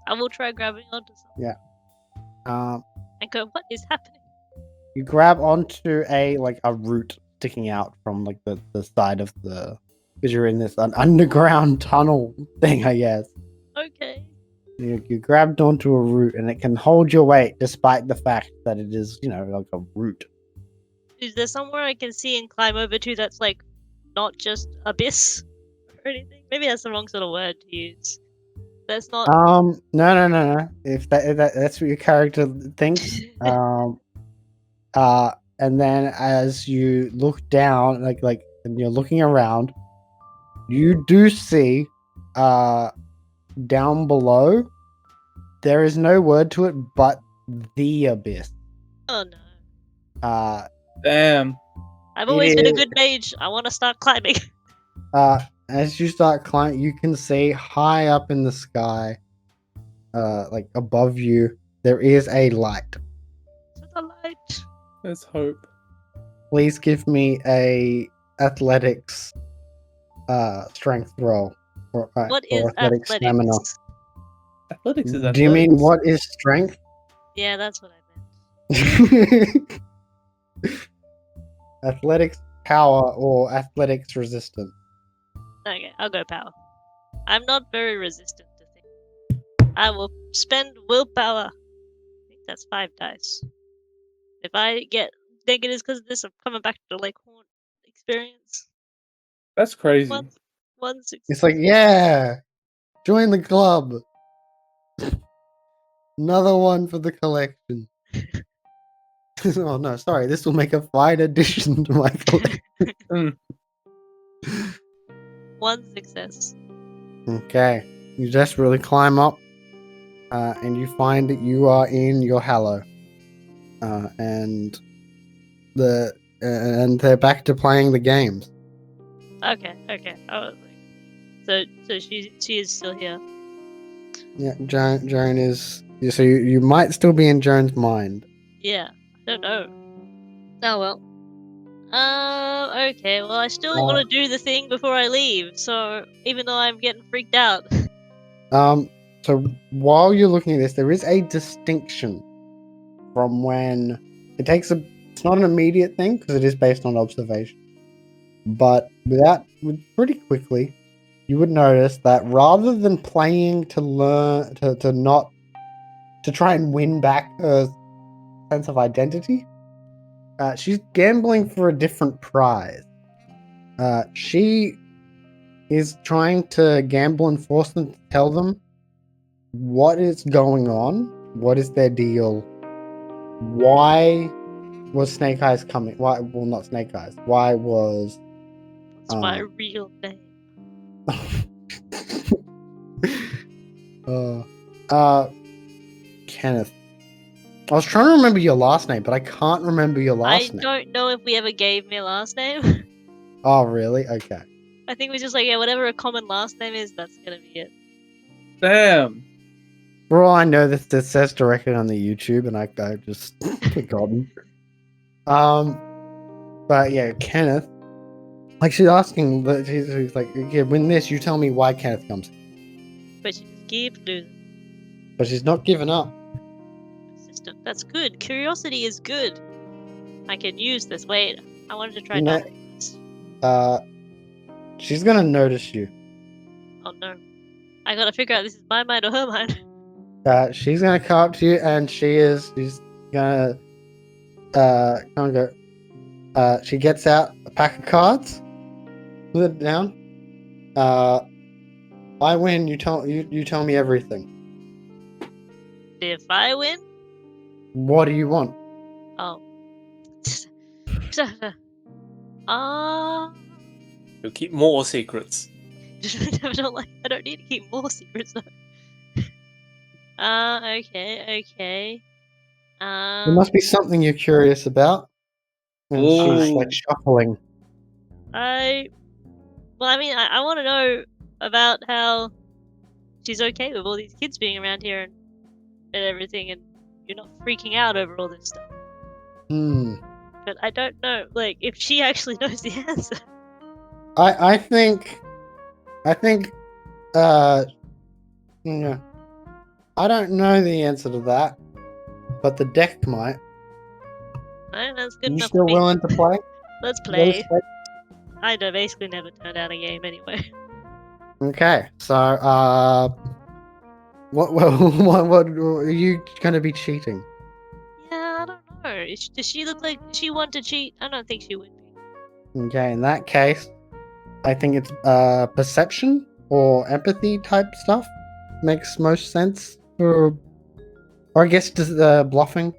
I will try grabbing onto something. Yeah. And go, what is happening? You grab onto a root sticking out from the side of the, because you're in this underground tunnel thing, I guess. Okay. You grabbed onto a root and it can hold your weight despite the fact that it is, like a root. Is there somewhere I can see and climb over to that's like not just abyss or anything? Maybe that's the wrong sort of word to use. That's not. No. If that's what your character thinks, and then as you look down, and you're looking around, you do see, down below, there is no word to it but the abyss. Oh no. Damn. I've always been a is- good mage. I want to start climbing. As you start climbing, you can see high up in the sky, above you, there is a light. To the light. There's hope. Please give me a athletics, strength roll. What or is athletics stamina. athletics? Athletics is Do you mean athletics. what is strength? Yeah, that's what I meant. Athletics power or athletics resistance. Okay, I'll go power. I'm not very resistant to things. I will spend willpower. I think that's 5 dice. If I get negatives because of this, I'm coming back to Lakehorn experience. That's crazy. One success. It's like, yeah, join the club. Another one for the collection. Oh no, sorry, this will make a fine addition to my collection. One success. Okay, you just really climb up, and you find that you are in your hallow, and they're back to playing the games. Okay. I was like, so she is still here. Yeah, Joan is. So you might still be in Joan's mind. Yeah, I don't know. Oh well. Okay. Well, I still want to do the thing before I leave. So even though I'm getting freaked out. So while you're looking at this, there is a distinction from when it's not an immediate thing because it is based on observation, but pretty quickly, you would notice that rather than playing to learn to try and win back her sense of identity, she's gambling for a different prize. She is trying to gamble and force them to tell them what is going on, what is their deal, why was Snake Eyes coming? Why? Well, not Snake Eyes. Why was? That's my real name. Kenneth. I was trying to remember your last name, but I can't remember your last name. I don't know if we ever gave me a last name. Oh, really? Okay. I think we just like, yeah, whatever a common last name is, that's gonna be it. Damn. For all I know, this says directly on the YouTube, and I've just forgotten. But yeah, Kenneth. Like she's asking, she's like, okay, win this. You tell me why Kenneth comes. But she just keeps losing. But she's not giving up. Persistent. That's good. Curiosity is good. I can use this. Wait, I wanted to try No. this. She's gonna notice you. Oh no. I gotta figure out this is my mind or her mind. She's gonna come up to you, and she's gonna kind of go. She gets out a pack of cards, put it down. I win. You tell me everything. If I win? What do you want? Oh. You'll keep more secrets. I don't need to keep more secrets though. Okay. There must be something you're curious about. And she's like shuffling. I want to know about how she's okay with all these kids being around here and everything, and you're not freaking out over all this stuff. But I don't know, like, if she actually knows the answer. I think, yeah. I don't know the answer to that. but the deck might. Alright, that's good You enough still for me. willing to play? Let's Those play. states? I basically never turn down a game anyway. Okay, so what are you gonna be cheating? Yeah, I don't know. Does she look like she want to cheat? I don't think she would be. Okay, in that case, I think it's perception or empathy type stuff makes most sense. Or I guess just bluffing.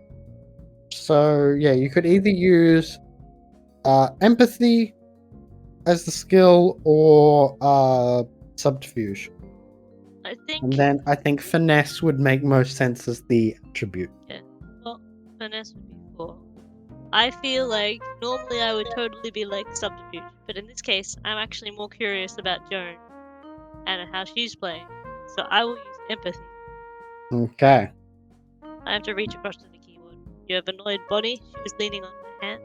So yeah, you could either use empathy as the skill or subterfuge. I think. And then I think finesse would make most sense as the attribute. Well, finesse would be 4. I feel like normally I would totally be like subterfuge, but in this case, I'm actually more curious about Joan and how she's playing. So I will use empathy. Okay. I have to reach across to the keyboard. You have annoyed Bonnie. She was leaning on my hand.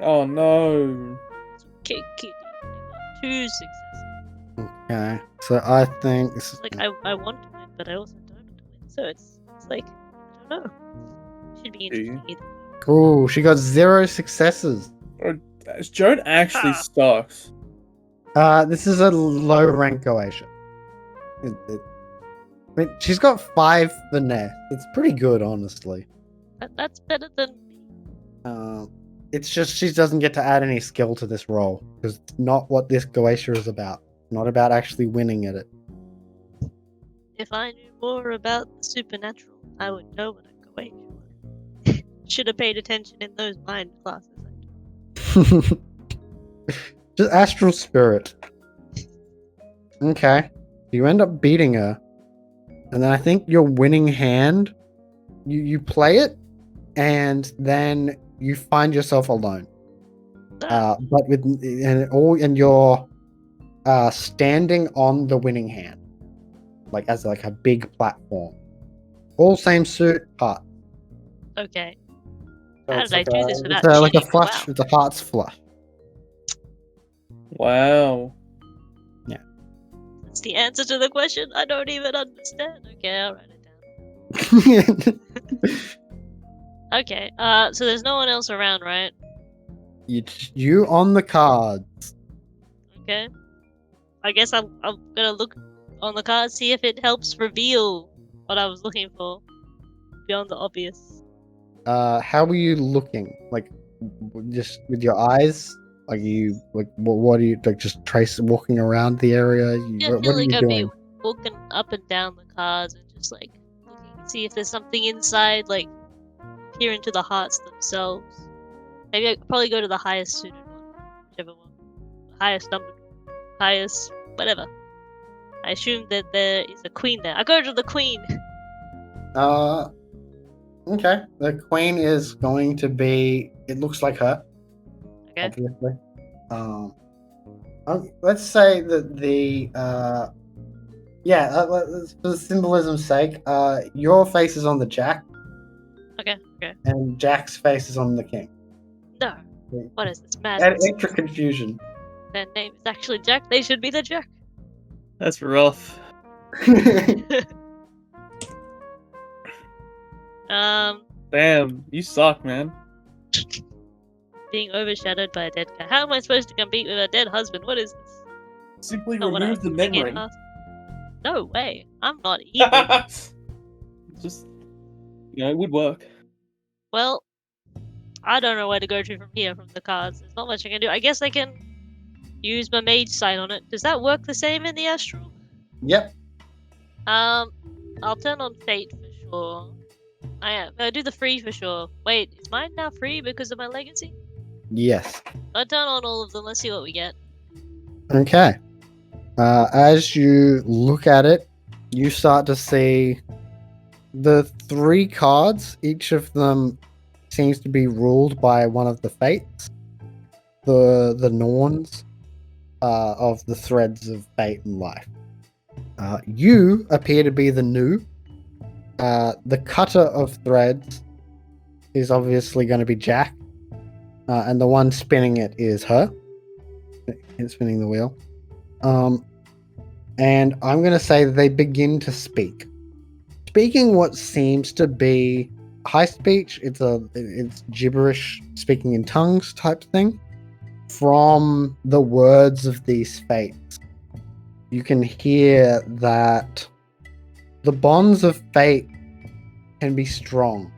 Oh no. Okay, kitty. I got 2 successes. Okay. So I think this is Like I want to win, but I also don't want to win. So it's like I don't know. Should be interesting either. Ooh, she got 0 successes. Joan actually Ah. sucks. This is a low rank Goetia. I mean, she's got 5 finesse. It's pretty good, honestly. That's better than It's just she doesn't get to add any skill to this role because it's not what this Goetia is about. Not about actually winning at it. if I knew more about the supernatural, I would know what a Goetia was. Should have paid attention in those mind classes. Just astral spirit. Okay. You end up beating her. And then I think your winning hand, you play it, and then you find yourself alone. But with and you're standing on the winning hand, like as like a big platform. All same suit, part. Okay. So How it's did I like do this without it's like a cheating? flush. Wow. It's a heart's flush. Wow. That's the answer to the question. I don't even understand. Okay, I'll write it down. Okay. So there's no one else around, right? you on the cards. Okay. I guess I'm gonna look on the card, see if it helps reveal what I was looking for beyond the obvious. How were you looking? Like, just with your eyes? Like you, like, what are you like? Just walking around the area? Yeah, I What feel are like you I'd doing? be walking up and down the cards and just like looking, see if there's something inside, like peer into the hearts themselves. Maybe I'd probably go to the highest suited one, whichever one, highest numbered, highest whatever. I assume that there is a queen there. I go to the queen. Okay. The queen is going to be. It looks like her. Okay. Obviously. Let's say that for the symbolism's sake, your face is on the Jack, Okay. and Jack's face is on the king. No. What is this Add madness? extra confusion. Their name is actually Jack. They should be the Jack. That's rough. Damn, you suck, man. Being overshadowed by a dead guy. How am I supposed to compete with a dead husband? What is this? Simply Not what I remove was the thinking, memory. huh? No way. I'm not evil. Just, it would work. Well, I don't know where to go to from here from the cards. There's not much I can do. I guess I can use my mage sight on it. Does that work the same in the astral? Yep. I'll turn on fate for sure. I do the free for sure. Wait, is mine now free because of my legacy? Yes. I'll turn on all of them. Let's see what we get. Okay. As you look at it, you start to see the 3 cards. Each of them seems to be ruled by one of the fates, the Norns of the threads of fate and life. You appear to be the new. The cutter of threads is obviously going to be Jack, and the one spinning it is her. It's spinning the wheel. And I'm going to say that they begin to speak. Speaking what seems to be high speech. It's gibberish, speaking in tongues type thing. From the words of these fates, you can hear that the bonds of fate can be strong,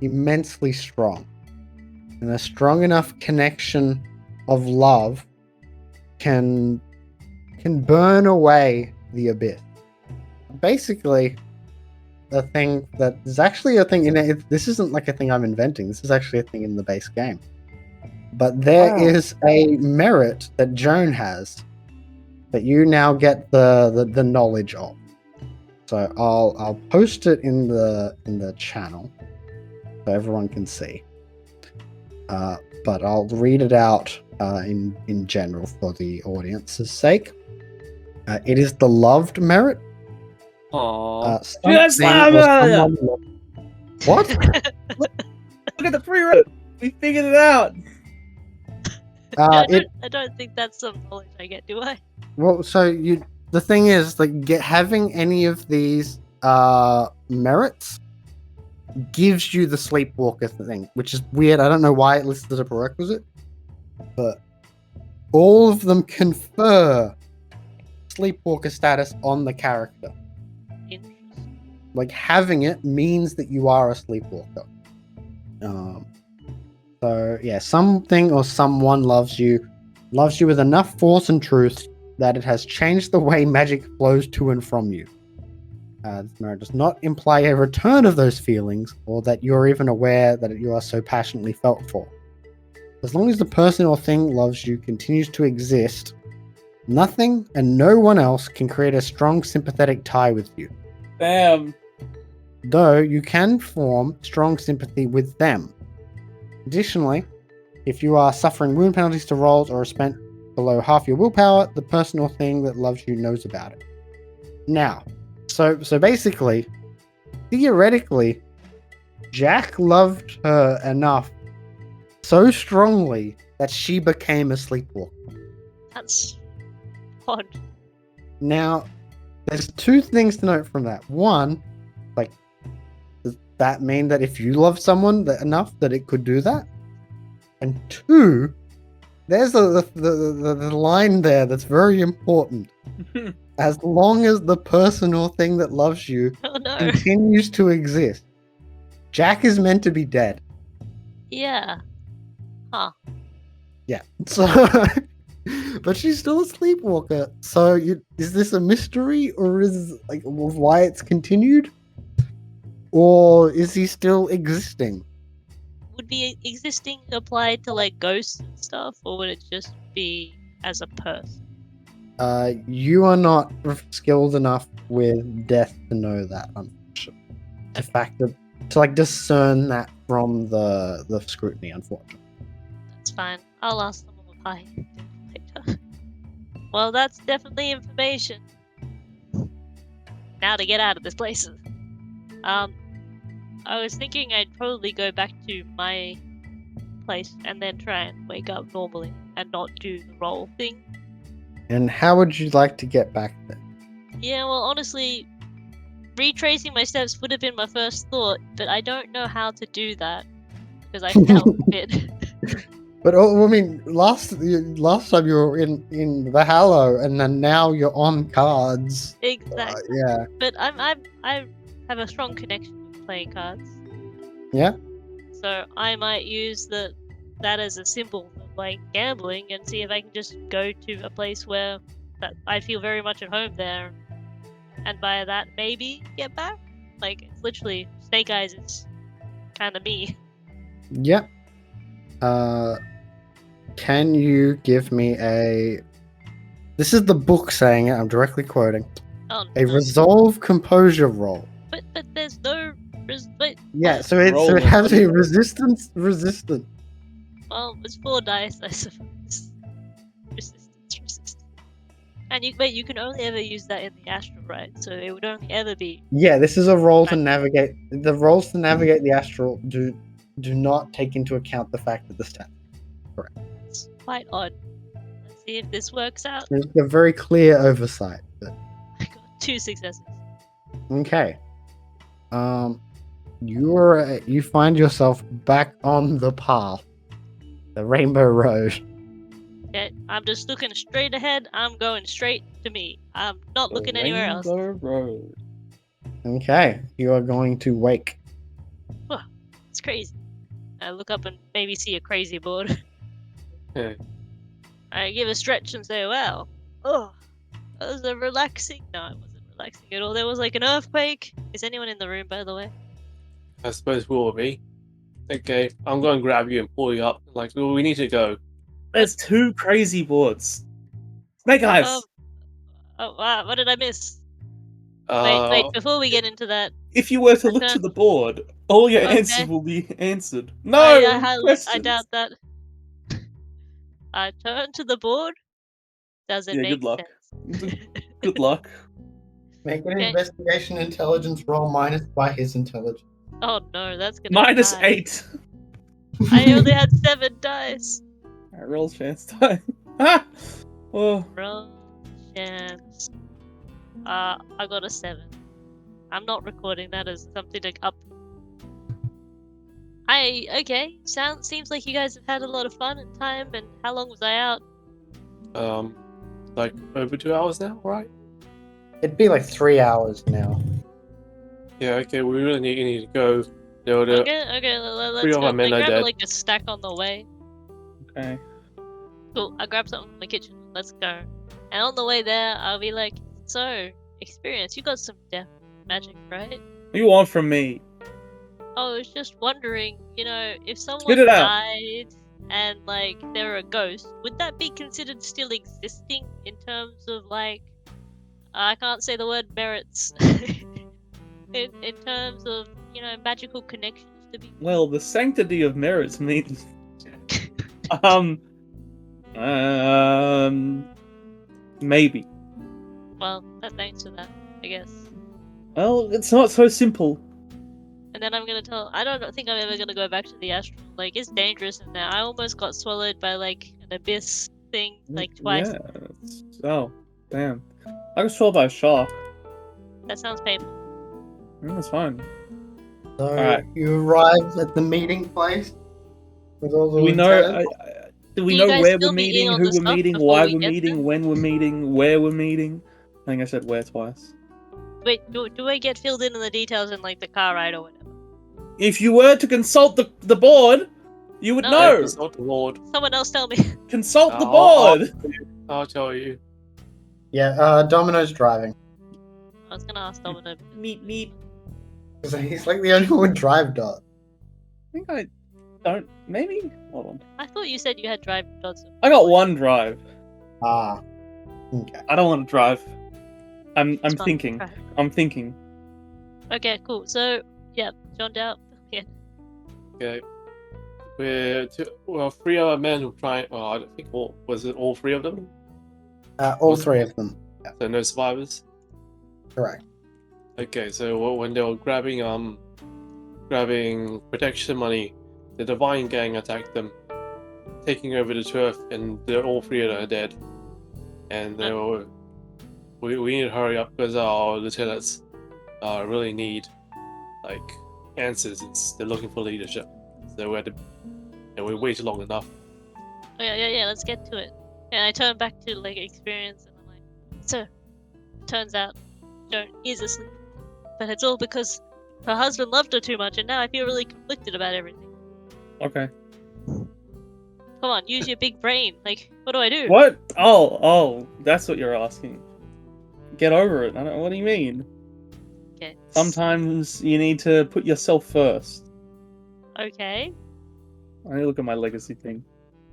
immensely strong, and a strong enough connection of love can burn away the abyss. Basically, the thing that is actually a thing in it. This isn't like a thing I'm inventing. This is actually a thing in the base game. But there is a merit that Joan has that you now get the knowledge of. So I'll post it in the channel so everyone can see. But I'll read it out in general for the audience's sake. It is the loved merit. Aww. Yes, What? Look at the pre-roll. We figured it out. I don't think that's some knowledge I get, do I? Well, so the thing is, like, having any of these merits gives you the sleepwalker thing, which is weird. I don't know why it lists as a prerequisite, but all of them confer sleepwalker status on the character. Interesting. Like, having it means that you are a sleepwalker. So yeah, something or someone loves you with enough force and truth that it has changed the way magic flows to and from you. This merit does not imply a return of those feelings, or that you're even aware that you are so passionately felt for. As long as the person or thing loves you continues to exist, nothing and no one else can create a strong sympathetic tie with you. Damn. Though you can form strong sympathy with them. Additionally, if you are suffering wound penalties to rolls or are spent below half your willpower, the person or thing that loves you knows about it. Now, so basically, theoretically, Jack loved her enough so strongly that she became a sleepwalker. That's odd. Now, there's two things to note from that. One, like, does that mean that if you love someone enough that it could do that? And two, there's the line there that's very important. As long as the person or thing that loves you Oh no. continues to exist, Jack is meant to be dead. Yeah. Huh. Yeah. So, but she's still a sleepwalker. So, is this a mystery, or is like why it's continued, or is he still existing? Would be existing applied to like ghosts and stuff, or would it just be as a person? You are not skilled enough with death to know that, unfortunately. The fact that to like discern that from the scrutiny, unfortunately. That's fine. I'll ask them on the pie later. Well, that's definitely information. Now to get out of this place. I was thinking I'd probably go back to my place and then try and wake up normally and not do the roll thing. And how would you like to get back there? Yeah, well, honestly, retracing my steps would have been my first thought, but I don't know how to do that because I fell a bit. But I mean, last time you were in the Hallow, and then now you're on cards. Exactly. Yeah. But I have a strong connection with playing cards. Yeah. So I might use that as a symbol of like gambling and see if I can just go to a place where that I feel very much at home there, and by that maybe get back. Like it's literally Snake Eyes is kind of me. Yeah. Can you give me a? This is the book saying it. I'm directly quoting. Oh, A no. resolve composure roll. But there's no but Yeah, so it has a resistance. well, it's 4 dice, I suppose. Resistance. And you can only ever use that in the astral, right? So it would only ever be. Yeah, this is a roll to navigate. The rolls to navigate the astral do not take into account the fact that the stats. It's quite odd. Let's see if this works out. There's a very clear oversight. But... I got 2 successes. Okay. You find yourself back on the path, the Rainbow Road. Okay, I'm just looking straight ahead. I'm going straight to me. I'm not looking anywhere else. Rainbow Road. Okay, you are going to wake. It's crazy. I look up and maybe see a crazy board. Okay. I give a stretch and say, "Wow, oh, that was a relaxing." No, it wasn't relaxing at all. There was like an earthquake. Is anyone in the room, by the way? I suppose we will be. Okay, I'm going to grab you and pull you up. Like, well, we need to go. There's 2 crazy boards. Snake eyes. Oh wow, what did I miss? Uh, Wait, before we get into that, If you were to look Okay. to the board, all your Okay. answers will be answered. No I questions. doubt that. I turn to the board. Does it Yeah, make good luck. sense? Good luck. Make an Okay. investigation intelligence roll minus by his intelligence. Oh no, that's gonna Minus die. 8. I only had 7 dice. Alright, roll chance time. Ah! Oh, Roll chance. I got a 7. I'm not recording that as something to up. Okay. Seems like you guys have had a lot of fun and time. And how long was I out? like over 2 hours now, right? It'd be like 3 hours now. Yeah. Okay, we really need to go. Let's Let's of go. our men I are grab dead. like a stack on the way. okay. Cool. I grab something from the kitchen. Let's go. And on the way there, I'll be like, "So, experience. You got some death magic, right?" What do you want from me? I was just wondering, if someone Spit it out. died and like they're a ghost, would that be considered still existing in terms of like I can't say the word merits in terms of magical connections to be Well, the sanctity of merits means. um. Maybe. well, thanks for that, I guess. Well, it's not so simple. And then I'm gonna tell. I don't think I'm ever gonna go back to the astral. Like it's dangerous in there. I almost got swallowed by like an abyss thing like twice. Yeah. Oh, damn. I got swallowed by a shark. That sounds painful. That's fine. So Alright. you arrive at the meeting place with all the Do we know? lieutenants. Do we Do you know guys where fill we're me in meeting, on who the we're stuff meeting, before why we we're get meeting, there? when we're meeting, where we're meeting? I think I said where twice. Wait, do I get filled in on the details in like the car ride or whatever? If you were to consult the board, you would No. know. Consult the Lord. Someone else tell me. Consult the I'll- board. I'll tell you. Yeah, Domino's driving. I was gonna ask Domino. Meep meep. So he's like the only one drive dot. I think I don't. Maybe. Hold on. I thought you said you had drive dots. I got one drive. Ah. Okay. I don't want to drive. I'm It's fine, thinking. drive. I'm thinking. Okay, cool. So yeah, John out. Yeah. Okay. Well, 3 other men who try. Well, I don't think was it all 3 of them? All 3 of them. So no survivors. Correct. Okay, so when they were grabbing protection money, the Divine Gang attacked them, taking over the turf, and all 3 of them are dead. And they were, we need to hurry up because our lieutenants really need like answers. They're looking for leadership. So we waited long enough. Oh, yeah. Let's get to it. And I turn back to like experience, and I'm like, so turns out Joan is asleep, but it's all because her husband loved her too much, and now I feel really conflicted about everything. Okay. Come on, use your big brain. Like, what do I do? What? Oh, that's what you're asking. Get over it. I don't. What do you mean? Okay. Sometimes you need to put yourself first. Okay. I need to look at my legacy thing.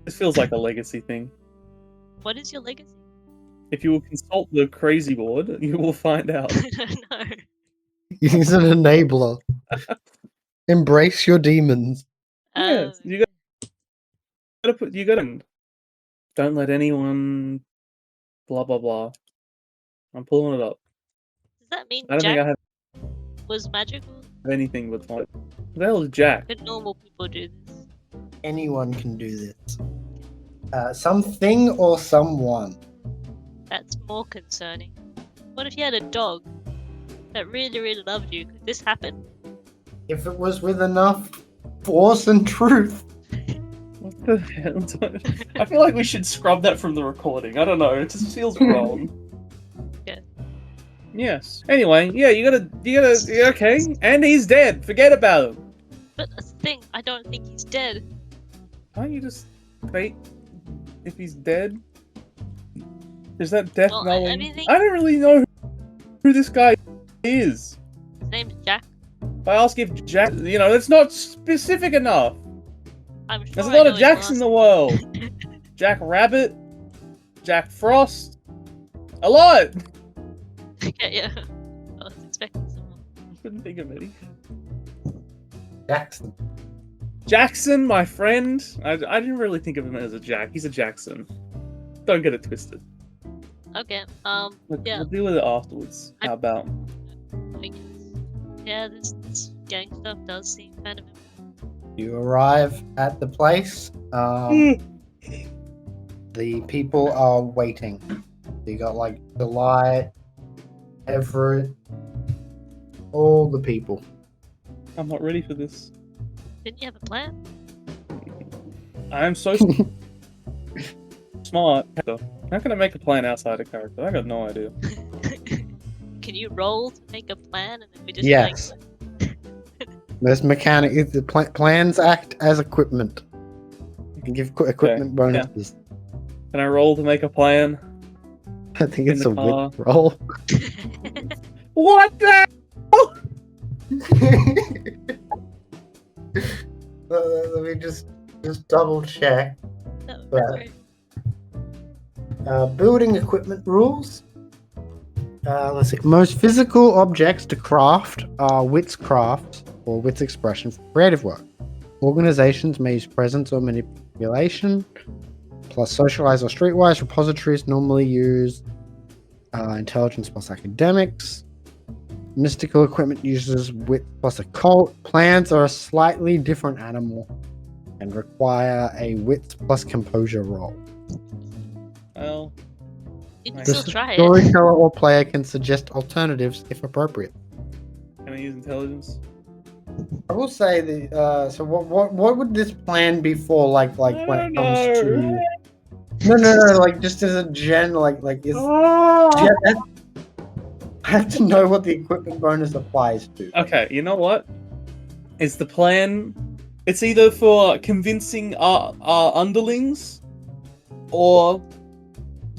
This feels like a legacy thing. What is your legacy? If you will consult the crazy board, you will find out. I don't know. He's an enabler. Embrace your demons. Yes, you gotta don't let anyone blah blah blah. I'm pulling it up. Does that mean I don't think I Jack have was magical? anything but fun. What the hell is Jack? Could normal people do this? Anyone can do this. Something or someone. That's more concerning. What if you had a dog that really, really loved you? Could this happen? if it was with enough force and truth. What the hell? I feel like we should scrub that from the recording. I don't know. It just feels wrong. Yeah. Yes. Anyway, yeah, you gotta. Okay. And he's dead. Forget about him. But that's the thing, I don't think he's dead. Can't you just fake if he's dead? Is that death Well, knowing? I mean, I don't really know who this guy is. His name's Jack. If I ask if Jack, that's not specific enough. I'm sure There's a I lot know of Jacks in the world. Jack Rabbit, Jack Frost, a lot. Okay, yeah. I was expecting someone. Couldn't think of any. Jackson. Jackson, my friend. I didn't really think of him as a Jack. He's a Jackson. Don't get it twisted. Okay, yeah. We'll deal with it afterwards. How about? I guess. Yeah, this gang stuff does seem kind of... You arrive at the place. The people are waiting. You got like Delight, Everett, all the people. I'm not ready for this. Didn't you have a plan? I am so smart. How can I make a plan outside of character? I got no idea. Can you roll to make a plan and then we just Yes. This mechanic, the plans act as equipment. You can give equipment bonuses. Can I roll to make a plan? I think In it's the a car. wit roll. What the? Let me just double check. That would be Right. great. Building equipment rules. Let's see. Most physical objects to craft are wits crafts or wits expression for creative work. Organizations may use presence or manipulation, plus socialized or streetwise. Repositories normally use intelligence plus academics. Mystical equipment uses wit plus occult. Plans are a slightly different animal and require a wits plus composure roll. Well, You can The still try it. Storyteller or player can suggest alternatives if appropriate. can I use intelligence? I will say the so what would this plan be for? Like when it comes to no like just as a gen like is I have to know what the equipment bonus applies to. Okay, you know what? Is the plan? It's either for convincing our underlings, or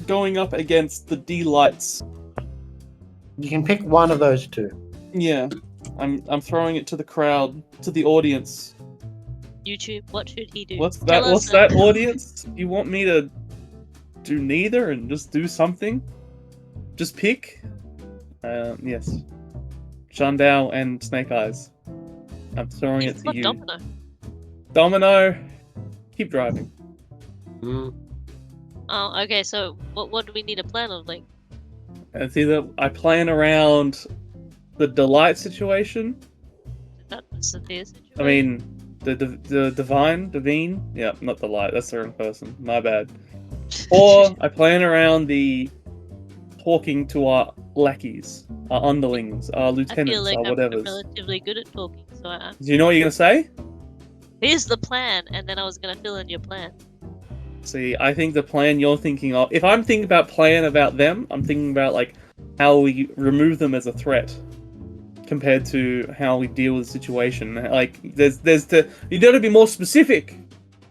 going up against the D-lights. You can pick one of those two. Yeah, I'm throwing it to the crowd, to the audience. YouTube, what should he do? What's that? Tell us What's that, audience? You want me to do neither and just do something? Just pick? Yes. Shandao and Snake Eyes. I'm throwing it It's to not you. Domino. Domino, keep driving. Oh, okay, so what do we need a plan of? Like, It's either I plan around the Delight situation. is that the severe situation? I mean, the Devine? Yeah, not Delight, that's the wrong person. My bad. Or I plan around the talking to our lackeys, our underlings, our I lieutenants, feel like our I'm whatevers. relatively good at talking, so Do you know what you're gonna say? here's the plan, and then I was gonna fill in your plan. See, I think the plan you're thinking of, if I'm thinking about plan about them, I'm thinking about like how we remove them as a threat compared to how we deal with the situation. Like there's you gotta be more specific.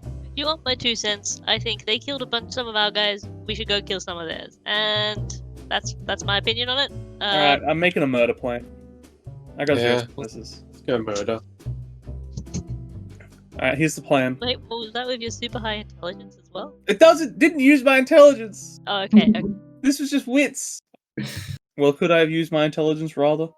If you want my 2 cents, I think they killed some of our guys. We should go kill some of theirs, and that's my opinion on it. Alright, I'm making a murder plan. I got Yeah. zero successes. Let's go murder. Alright, here's the plan. Wait, what was that with your super high intelligence as well? It didn't use my intelligence. Oh, okay. Okay. This was just wits. Well, could I have used my intelligence rather?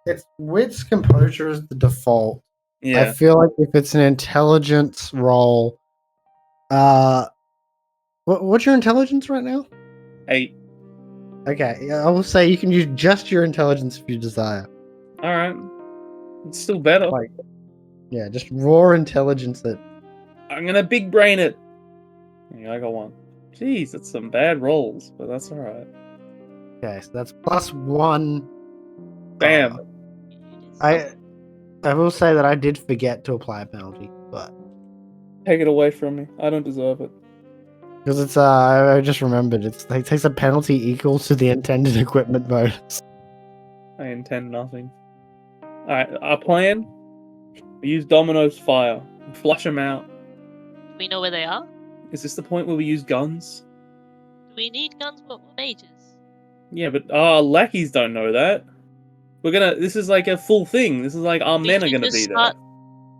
It's wits composure is the default. I Yeah. feel like if it's an intelligence roll, what's your intelligence right now? 8. Okay, I will say you can use just your intelligence if you desire. Alright. It's still better. Like, yeah, just raw intelligence it. I'm gonna big brain it. Yeah, I got 1. Jeez, that's some bad rolls, but that's alright. Okay, so that's +1. Bam. You I will say that I did forget to apply a penalty, but Take it away from me. I don't deserve it. because it's I just remembered it takes a penalty equal to the intended equipment bonus. I intend nothing. Alright, our plan? We use Domino's fire. We flush them out. Do we know where they are? Is this the point where we use guns? Do we need guns? What mages? Yeah, but our lackeys don't know that. This is like a full thing. This is like our We men are should gonna just be there. start-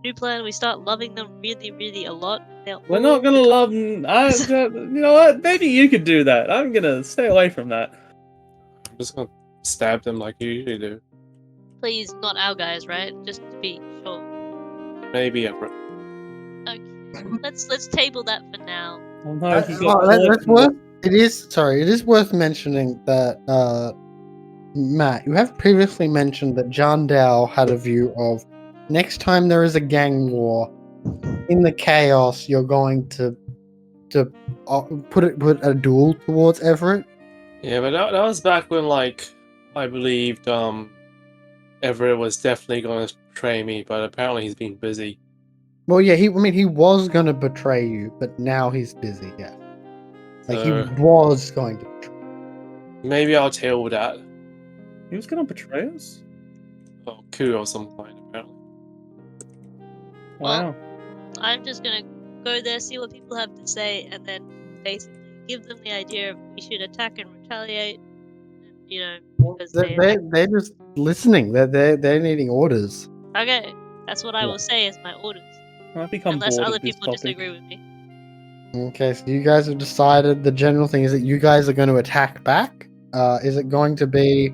New plan, we start loving them really, really a lot. We're not gonna love them. You know what? Maybe you could do that. I'm gonna stay away from that. I'm just gonna stab them like you usually do. Please, not our guys, right? Just to be sure. Maybe Everett. Okay, let's table that for now. Oh no, he got Well, caught. that's worth. It is worth mentioning that Matt, you have previously mentioned that John Dow had a view of next time there is a gang war, in the chaos, you're going to put a duel towards Everett. Yeah, but that was back when, like, I believed Everett was definitely going to betray me, but apparently he's been busy. Well, yeah, he was going to betray you, but now he's busy. Yeah, like he So was going to betray. maybe I'll table that. He was gonna betray us? Or coup or some kind, apparently. Wow. I'm just gonna go there, see what people have to say, and then basically give them the idea of we should attack and retaliate. You know, because They're just listening. They're needing orders. okay, that's what I Yeah. will say as my orders, I've become unless bored other of this people topic. disagree with me. Okay, so you guys have decided the general thing is that you guys are going to attack back. Is it going to be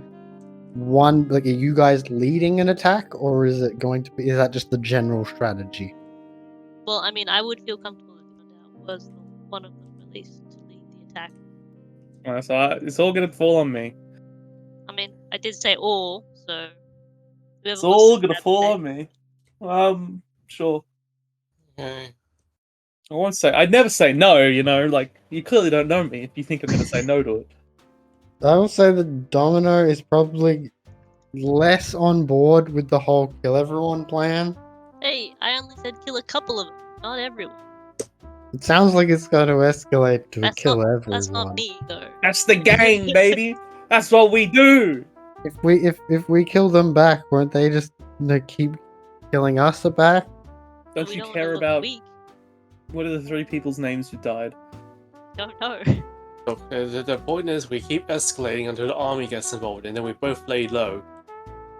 one, like, are you guys leading an attack, or is it going to be, is that just the general strategy? Well, I mean, I would feel comfortable if John Dow was the one of them released to lead the attack. Alright, so it's all gonna fall on me. I mean, I did say all, so whoever It's wants all to gonna have fall say. on me. Sure. Okay. I won't say. I'd never say no. You know, like you clearly don't know me if you think I'm gonna say no to it. I will say that Domino is probably less on board with the whole kill everyone plan. Hey, I only said kill a couple of them, not everyone. It sounds like it's going to escalate to That's kill not everyone. that's not me though. That's the gang, baby. That's what we do. If we kill them back, won't they just keep killing us back? Don't We you don't care know about week. what are the 3 people's names who died? Don't know. Look, the point is we keep escalating until the army gets involved, and then we both lay low.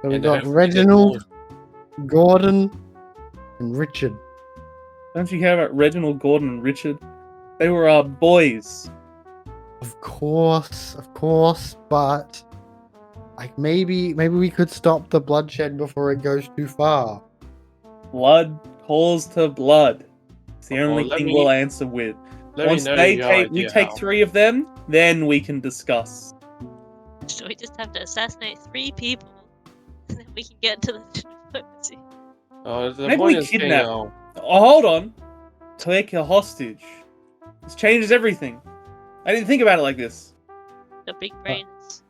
So we And got hopefully Reginald, Gordon, and Richard. Don't you care about Reginald, Gordon, and Richard? They were our boys. Of course, but like maybe we could stop the bloodshed before it goes too far. Blood calls to blood. It's the Well, only let thing me- we'll answer with. Let me Once know they your take, we idea take how. 3 of them, then we can discuss. So we just have to assassinate 3 people, and then we can get to the diplomacy. The Maybe point we is kidnap- getting, Oh, hold on. Take a hostage. This changes everything. I didn't think about it like this. The big brain is.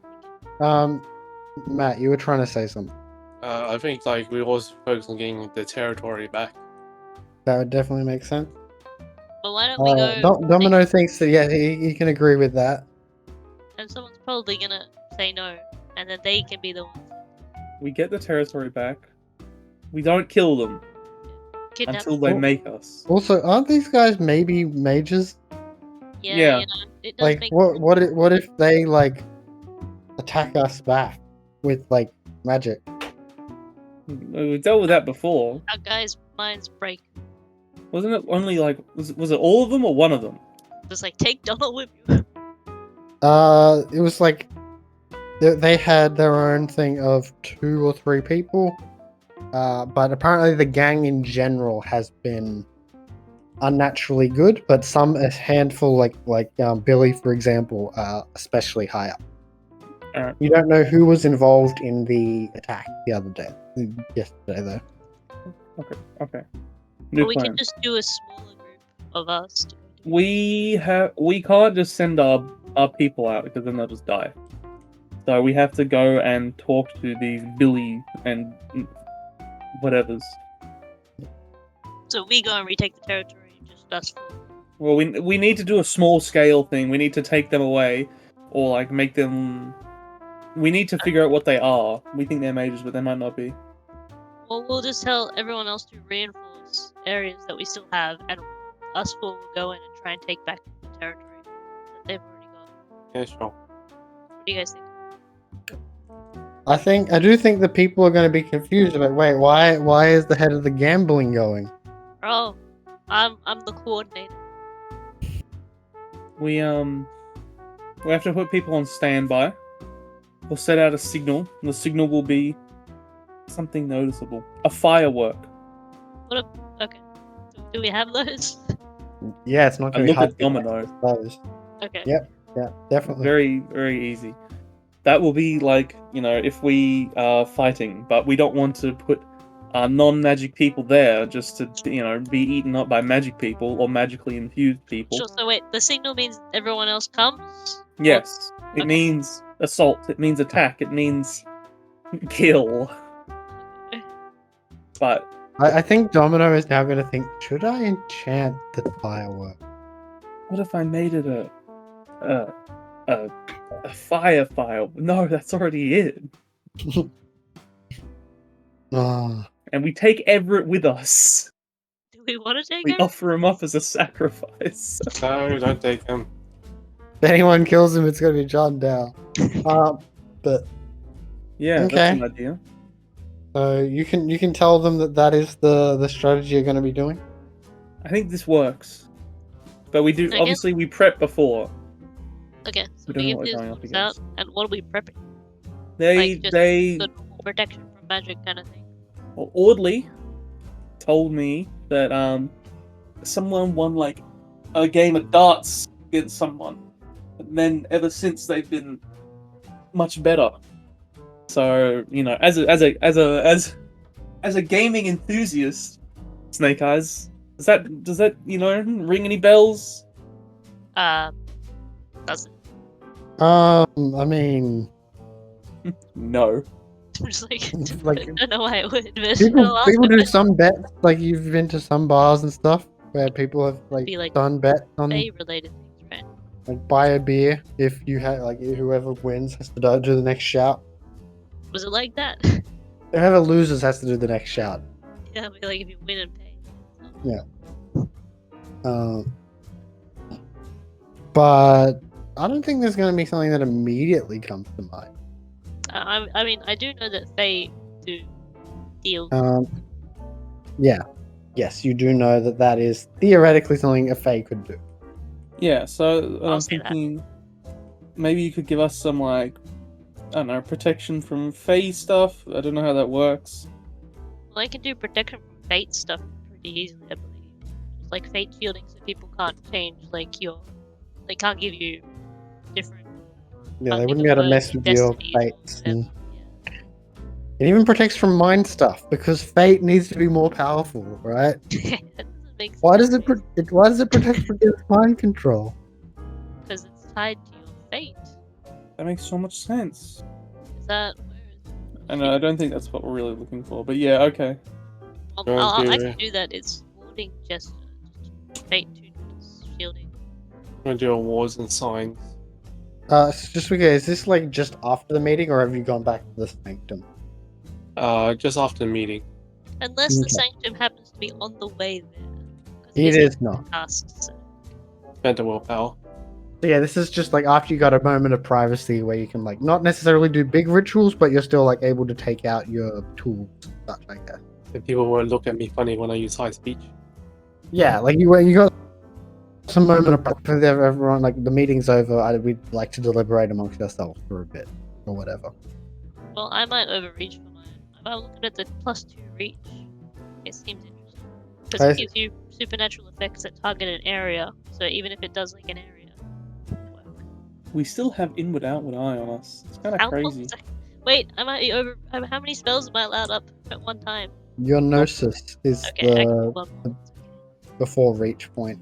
Matt, you were trying to say something. I think like we always focus on getting the territory back. That would definitely make sense. But why don't we go? Domino thinks that he can agree with that. And someone's probably gonna say no, and then they can be the ones We get the territory back. We don't kill them kidnapped. until they Oh. make us. Also, aren't these guys maybe mages? Yeah, Yeah. you know, it does Like, make what if they like attack us back with like magic? We dealt with that before. our guys' minds break. Wasn't it only like was it all of them or one of them? Just like take Donald with you. It was like they had their own thing of 2 or 3 people, but apparently the gang in general has been unnaturally good. But a handful like Billy, for example, especially high up. Alright. You don't know who was involved in the attack yesterday though. Okay. New Or we plan. can just do a smaller group of us. To We can't just send our people out because then they'll just die. So we have to go and talk to these Billy and whatevers. So we go and retake the territory, just us four. Well, we need to do a small scale thing. We need to take them away, or like make them. We need to figure out what they are. We think they're mages, but they might not be. Well, we'll just tell everyone else to reinforce areas that we still have, and us four will go in and try and take back the territory that they've already got. Yeah, sure. What do you guys think? I do think the people are going to be confused about, wait, why is the head of the gambling going? Oh, I'm the coordinator. We have to put people on standby. We'll set out a signal, and the signal will be something noticeable. A firework. Okay. Do we have those? Yeah, it's not I going to be look hard at to Domino. those. Okay. Yep. Yeah, definitely. Very, very easy. That will be like, if we are fighting, but we don't want to put non-magic people there just to, be eaten up by magic people or magically infused people. Sure, so wait, the signal means everyone else comes? Yes. It Okay. means assault. It means attack. It means kill. But I think Domino is now going to think, should I enchant the firework? what if I made it a fire file? No, that's already it. Ah, And we take Everett with us. Do we want to take We it? offer him up as a sacrifice. No, don't take him. if anyone kills him, it's going to be John Dow. But Yeah, Okay. that's an idea. you can tell them that is the strategy you're going to be doing. I think this works. But we do, Okay. obviously, we prep before. Okay, so We don't know we what give we're these going up ones out, against. and what are we prepping? They, Like, just they, Good normal protection from magic kind of thing. well, Audley told me that, someone won, like, a game of darts against someone. And then, ever since, they've been much better. So, as a gaming enthusiast, Snake Eyes, does that ring any bells? Doesn't. I mean, No. I'm just like, like I don't know why it would, but people I'll ask people them. do some bets. Like you've been to some bars and stuff where people have Be like done bets on Fey related things, right? like buy a beer if you have whoever wins has to do the next shout. Was it like that? Whoever loses has to do the next shout. Yeah, but like if you win and pay. But I don't think there's going to be something that immediately comes to mind. I mean, I do know that Fey do deal. Yes, you do know that is theoretically something a Fae could do. Yeah, so I'll I'm say that. thinking maybe you could give us some, like, I don't know, protection from Fae stuff. I don't know how that works. Well, I can do protection from fate stuff pretty easily, I believe. It's like fate shielding, so people can't change they can't give you different. Yeah, they can't wouldn't give be able to a mess with your destiny or fates. whatever, And yeah. it even protects from mind stuff because fate needs to be more powerful, right? That doesn't make Why sense does why does it protect against mind control? because it's tied to your fate. That makes so much sense. Is that where is it? And I don't think that's what we're really looking for. But yeah, okay. I can do that. It's warding gesture. Just fate to shielding. I'm gonna do awards and signs. Just because, is this like just after the meeting, or have you gone back to the sanctum? Just after the meeting. Unless the Okay. sanctum happens to be on the way there. 'Cause It it's is not. tasks, so. Spent a willpower. So yeah, this is just like after you got a moment of privacy where you can like not necessarily do big rituals, but you're still like able to take out your tools, such like that. And people will look at me funny when I use high speech. Yeah, like you got some moment of privacy. Everyone like the meeting's over. We'd like to deliberate amongst ourselves for a bit or whatever. Well, I might overreach for mine. I'm looking at the +2 reach. It seems interesting. Because I it gives you supernatural effects that target an area, so even if it does like an area. it'll work. We still have inward outward eye on us. It's kind of How crazy. Wait, I might be over. How many spells am I allowed up at one time? Your gnosis is Okay, I can do the one more. before reach point.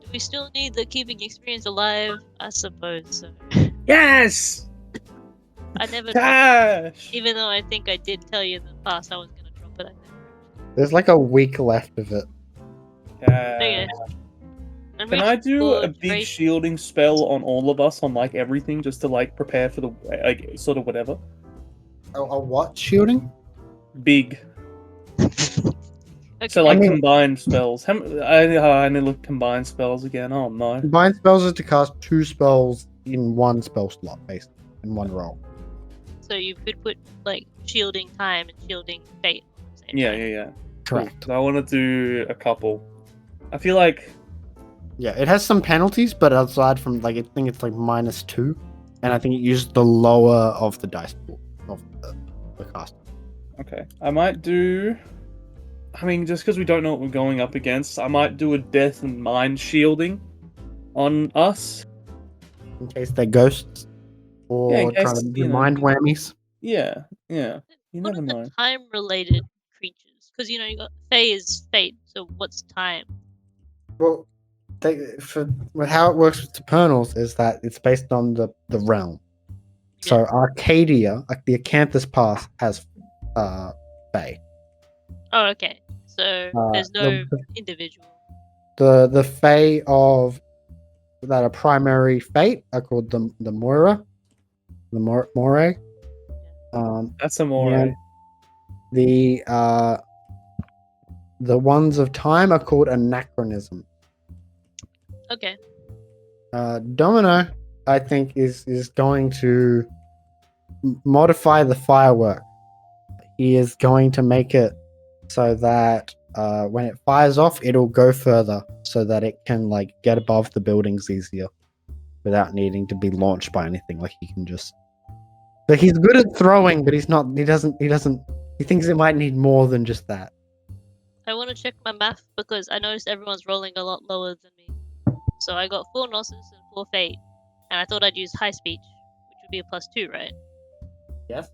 Do we still need the keeping experience alive? I suppose so. Yes! I never. Cash! Even though I think I did tell you in the past I was gonna drop it, I think. There's like a week left of it. Okay. And Can reach I do for a big duration. shielding spell on all of us on like everything, just to like prepare for the like sort of whatever? A what shooting? Big. Okay. So like I mean- combined spells. I need to look combined spells again. Oh no. Combined spells is to cast 2 spells in 1 spell slot, basically, in 1 roll. So you could put like shielding time and shielding fate. At the same Yeah, time. yeah. Correct. So I want to do a couple. I feel like Yeah, it has some penalties, but aside from like, I think it's like -2, and I think it used the lower of the dice pool of the cast. okay. I might do. I mean, just because we don't know what we're going up against, I might do a death and mind shielding on us. In case they're ghosts, or Yeah, in case, trying to do you know. mind whammies. Yeah, yeah. You What never are know. the time-related creatures? Because you got Fae is fate. So what's time? Well, how it works with Supernals is that it's based on the realm. So Arcadia, like the Acanthus Pass, has Fae. Oh, okay. So there's no individual. The Fae of that are primary fate are called the Moira, the Moray. That's a more. and the ones of time are called Anachronism. Okay. Domino, I think, is going to modify the firework. He is going to make it so that when it fires off, it'll go further, so that it can like get above the buildings easier, without needing to be launched by anything. Like he can just. But he's good at throwing, but he's not. He doesn't. He thinks it might need more than just that. I want to check my math because I noticed everyone's rolling a lot lower than me. So I got 4 Gnosis and 4 Fate, and I thought I'd use High Speech, which would be a +2, right? Yes.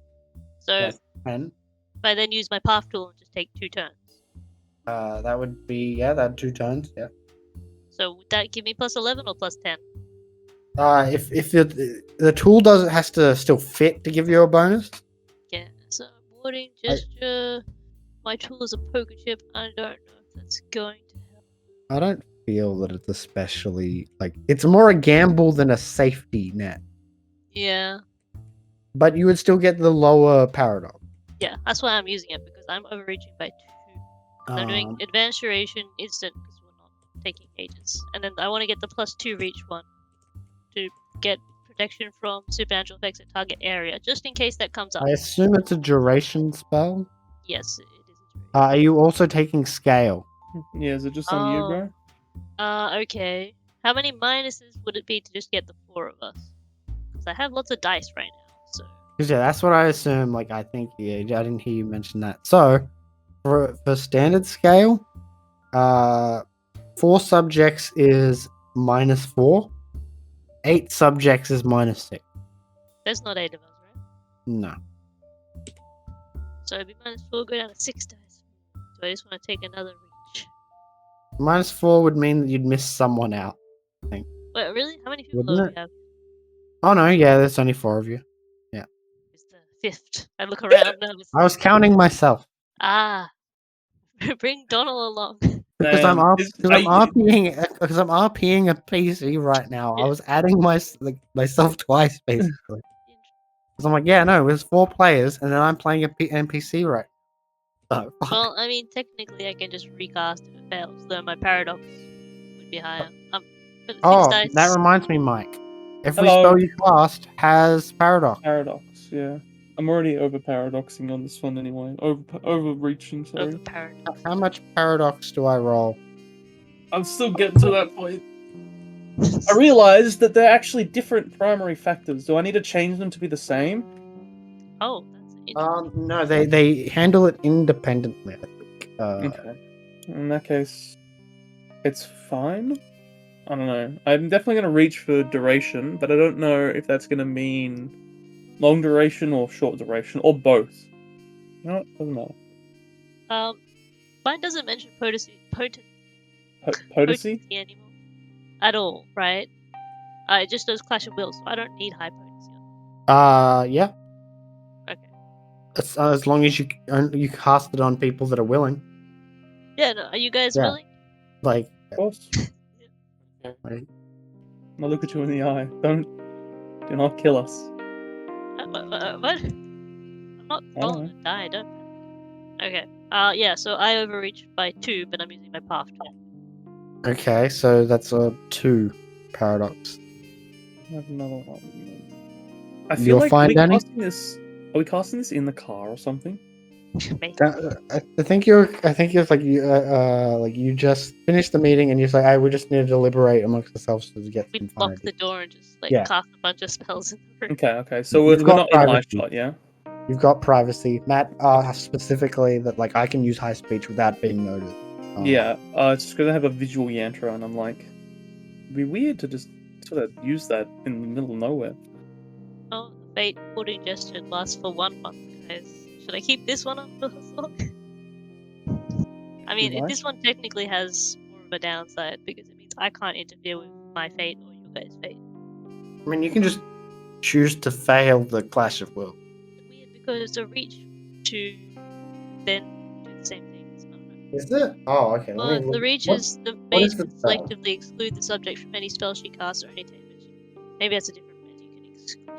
So Yes. And if I then use my Path Tool and just take 2 turns. that would be that 2 turns. Yeah. So would that give me +11 or +10? If the tool has to still fit to give you a bonus. Yeah. So warding gesture. My tool is a poker chip. I don't know if that's going to help. I don't feel that it's especially like it's more a gamble than a safety net. Yeah. But you would still get the lower paradox. Yeah, that's why I'm using it because I'm overreaching by 2. I'm doing advanced duration instant because we're not taking ages, and then I want to get the +2 reach one to get protection from supernatural effects at target area, just in case that comes up. I assume it's a duration spell. Yes, it is a duration. Are you also taking scale? Yeah, is it just on you, bro? Okay. How many minuses would it be to just get the 4 of us? Because I have lots of dice right now, so. Yeah, that's what I assume. Like, I think, I didn't hear you mention that. So, for standard scale, 4 subjects is -4. 8 subjects is -6. There's not 8 of us, right? No. So it'd be -4, go down to 6 dice. So I just want to take another reach. -4 would mean that you'd miss someone out. Wait, really? How many people Wouldn't do it? we have? Oh no, yeah, there's only 4 of you. It's the 5th. I look around nervously. I was counting myself Ah. Bring Donald along. because I'm Are you- RPing a PC right now. I was adding myself twice basically. Because I'm like, yeah, no, there's 4 players, and then I'm playing a NPC right. Oh, fuck. Well, I mean, technically I can just recast if it fails, though my paradox would be higher. But 6 dice. That reminds me, Mike. Every Hello. spell you cast has paradox. Paradox, yeah. I'm already over paradoxing on this one anyway. Overreaching, sorry. Over paradox. How much paradox do I roll? I'm still getting to that point. I realized that they're actually different primary factors. Do I need to change them to be the same? Oh, that's interesting. No, they handle it independently, I think. Okay. In that case, it's fine. I don't know. I'm definitely going to reach for duration, but I don't know if that's going to mean long duration or short duration, or both. You know what? Doesn't matter. Mine doesn't mention potency Potency? anymore. At all, right? It just does Clash of Wills, so I don't need high potency. Yeah. Okay. As long as you cast it on people that are willing. Yeah, no, are you guys Yeah. willing? Like, Of course. like, I look at you in the eye. Do not kill us. What? I'm not I don't falling to die, don't panic. Okay. Yeah, so I overreached by 2, but I'm using my path tool. okay, so that's a 2 paradox. I have another one. I feel You're like fine, Danny? are we casting this in the car or something? Maybe. I think you're like you just finished the meeting and you're like, we just need to deliberate amongst ourselves to get We some lock fun. the door and just Yeah. cast a bunch of spells in the room. Okay. So You've we're got not in live privacy. shot, yeah? You've got privacy. Matt specifically that like I can use high speech without being noticed. Yeah. It's just gonna have a visual yantra, and I'm like, it'd be weird to just sort of use that in the middle of nowhere. Oh, the fate holding gesture lasts for 1 month, guys. Should I keep this one on? I mean, Why? this one technically has more of a downside because it means I can't interfere with my fate or your guys' fate. I mean, you can just choose to fail the Clash of Wills. It's weird because the reach to then do the same thing. I don't know. Is it? Oh, okay. Well, the reach is the what mage is the can spell? selectively exclude the subject from any spell she casts or any attainment. Maybe that's a different mage. You can exclude.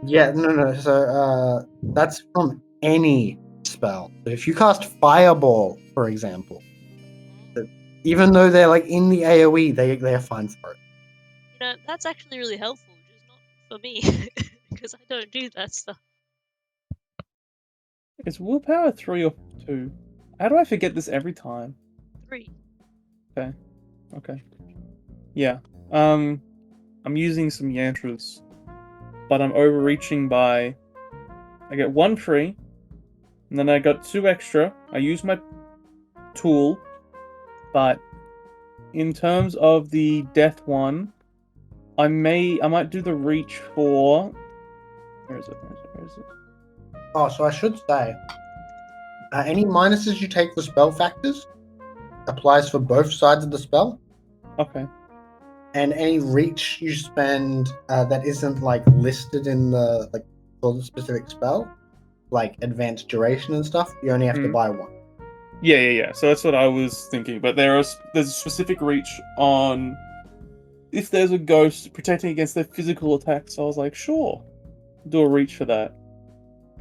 Yeah, no. So that's from any spell. But if you cast Fireball, for example, even though they're like in the AoE, they are fine for it. You know, that's actually really helpful, just not for me because I don't do that stuff. Is willpower 3 or 2? How do I forget this every time? 3. Okay. Yeah. I'm using some yantras, but I'm overreaching by. I get 1 free, and then I got 2 extra. I use my tool, but in terms of the death one, I might do the reach for. Where is it? Oh, so I should say, any minuses you take for spell factors applies for both sides of the spell, Okay. and any reach you spend that isn't like listed in the like for the specific spell, like advanced duration and stuff, you only have to buy 1. Yeah. So that's what I was thinking. But there's a specific reach on if there's a ghost protecting against their physical attacks. So I was like, sure, do a reach for that.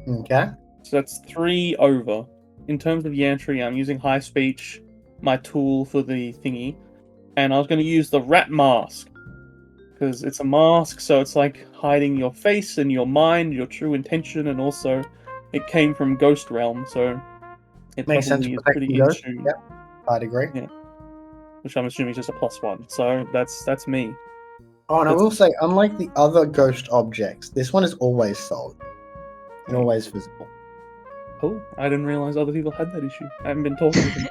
Okay. So that's 3 over. In terms of Yantry, I'm using high speech, my tool for the thingy, and I was going to use the rat mask because it's a mask, so it's like hiding your face and your mind, your true intention, and also it came from Ghost Realm, so it Makes sense. probably is Protecting pretty in ghosts. tune. Yep, I'd agree. Yeah. Which I'm assuming is just a +1. So that's me. Oh, and I will say, unlike the other ghost objects, this one is always solid and always visible. Oh, I didn't realize other people had that issue. I haven't been talking to them.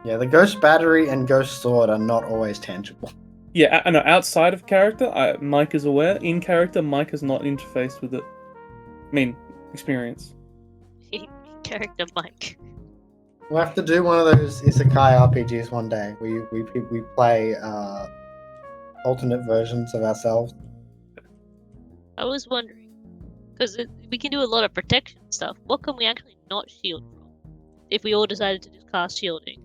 Yeah, the ghost battery and ghost sword are not always tangible. Yeah, I know. Outside of character, Mike is aware. In character, Mike has not interfaced with it. I mean, experience. Character Mike. We'll have to do one of those isekai RPGs one day. We play alternate versions of ourselves. I was wondering, because we can do a lot of protection stuff. What can we actually not shield from? If we all decided to just cast shielding,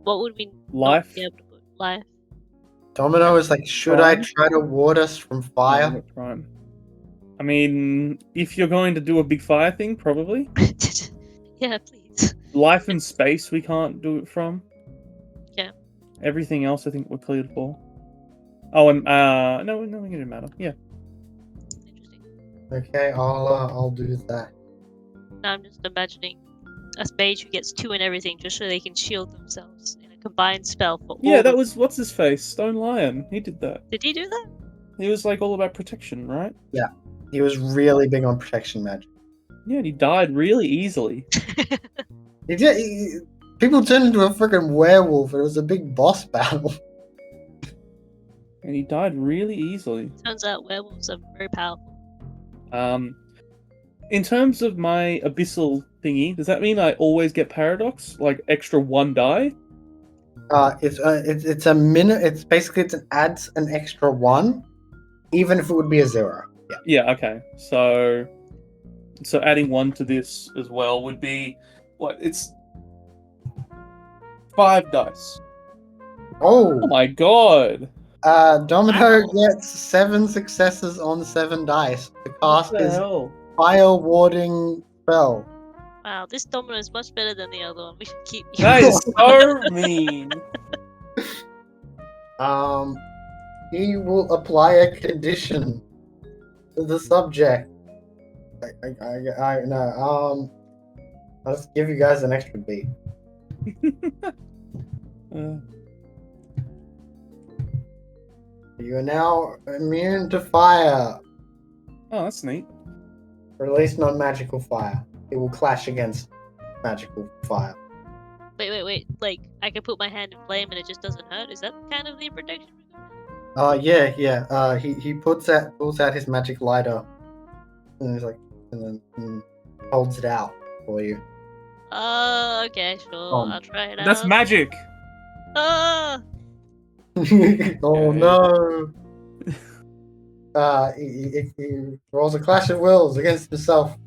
what would we Life. not be able to put? Life. Domino is like, should I try to ward us from fire? No, crime. I mean, if you're going to do a big fire thing, probably. Yeah, please. Life and space, we can't do it from. Yeah. Everything else, I think we're cleared for. Oh, and no, it doesn't matter. Yeah. Interesting. Okay, I'll do that. Now I'm just imagining a mage who gets 2 in everything just so they can shield themselves in a combined spell for all. Yeah, that was what's his face, Stone Lion. He did that. Did he do that? He was like all about protection, right? He was really big on protection magic. Yeah, and he died really easily. People turned into a freaking werewolf. And it was a big boss battle. And he died really easily. Turns out werewolves are very powerful. In terms of my abyssal thingy, does that mean I always get paradox, like extra 1 die? It's a minute. It's basically it adds an extra 1, even if it would be a 0. Yeah. Yeah. Okay. So adding 1 to this as well would be what? It's 5 dice. Oh Oh, my god! Domino gets 7 successes on 7 dice to cast What the his hell? fire warding spell. Wow, this domino is much better than the other one. We should keep. That is so mean. He will apply a condition to the subject. I know. I'll just give you guys an extra beat. You are now immune to fire, Oh, that's neat. or at least non-magical fire. It will clash against magical fire. Wait. Like, I can put my hand in flame and it just doesn't hurt? Is that kind of the protection? Yeah. He pulls out his magic lighter, and he's like, and then holds it out for you. Okay, sure. I'll try it out. That's magic. Ah! Oh no! He rolls a clash of wills against himself.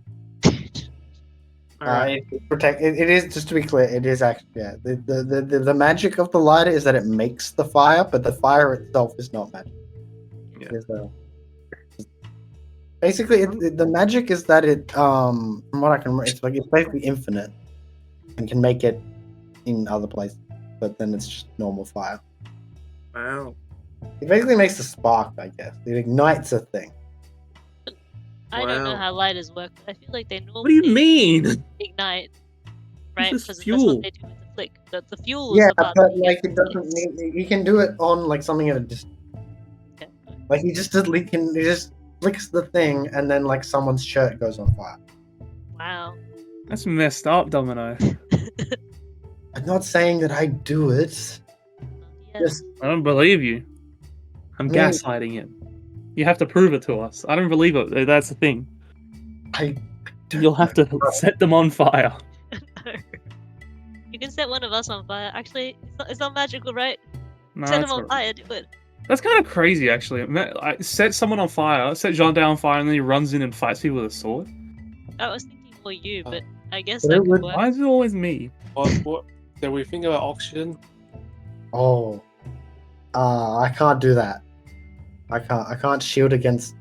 Alright. It is, just to be clear, it is actually, yeah. The magic of the lighter is that it makes the fire, but the fire itself is not magic. Yeah. It is, basically, the magic is that it, from what I can remember, it's basically infinite and can make it in other places, but then it's just normal fire. Wow. It basically makes a spark, I guess. It ignites a thing. I don't know Wow. how lighters work, but I feel like they normally What do you mean? ignite, right? This is Because that's fuel. what they do with the flick. The fuel is Yeah, the part but that you like get it doesn't from need. You can do it on like something at a distance. Okay. Like he just flicks the thing, and then like someone's shirt goes on fire. Wow. That's messed up, Domino. I'm not saying that I do it. Yeah. Just I don't believe you. I'm I mean- gaslighting it. You have to prove it to us. I don't believe it. That's the thing. I. You'll have to set them on fire. You can set one of us on fire. Actually, it's not magical, right? No, Set him that's on not- fire, do it. That's kind of crazy, actually. I set someone on fire, set John down on fire, and then he runs in and fights people with a sword. I was thinking more you, but I guess But that it could would- work. Why is it always me? What? Did we think about oxygen? Oh. I can't do that. I can't shield against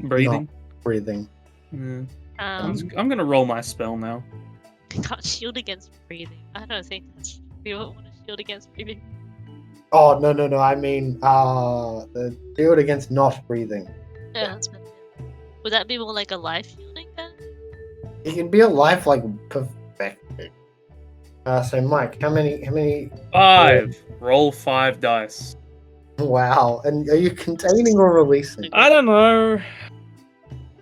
Breathing? breathing. Yeah. Um, I'm gonna roll my spell now. can't shield against breathing. I don't think that's. We won't want to shield against breathing. Oh no! I mean, the shield against not breathing. Yeah, that's better. Would that be more like a life shielding then? It can be a life like perfected. So Mike, how many? 5. Roll 5 dice. Wow! And are you containing or releasing? I don't know.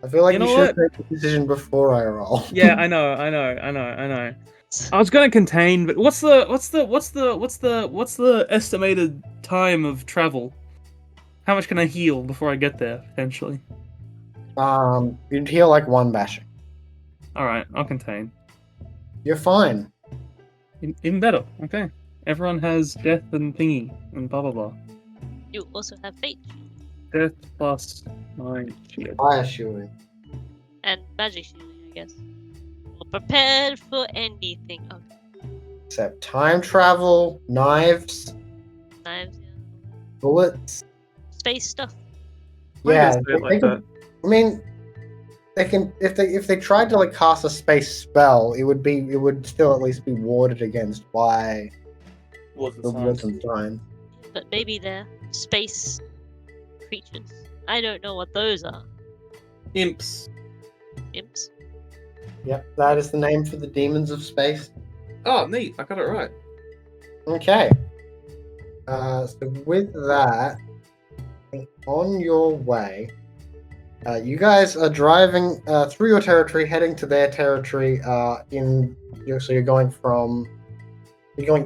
I feel like You you, know should make the decision before I roll. Yeah, I know. I was gonna contain, but what's the estimated time of travel? How much can I heal before I get there, potentially? You'd heal like 1 bashing. Alright, I'll contain. You're fine. Even better, okay. Everyone has death and thingy, and blah blah blah. You also have fate Death plus 9 shield. Fire shielding. and magic shielding, I guess. Well, prepared for anything. Okay, Except time travel, knives, knives, bullets. space stuff. Why Yeah, does it like they that? could, I mean, they can if they tried to like cast a space spell, it would still at least be warded against by the woods and signs. But maybe they're space creatures. I don't know what those are. Imps. Imps? Yep, that is the name for the demons of space. Oh, neat. I got it right. Okay. So with that, on your way, you guys are driving through your territory, heading to their territory. So you're going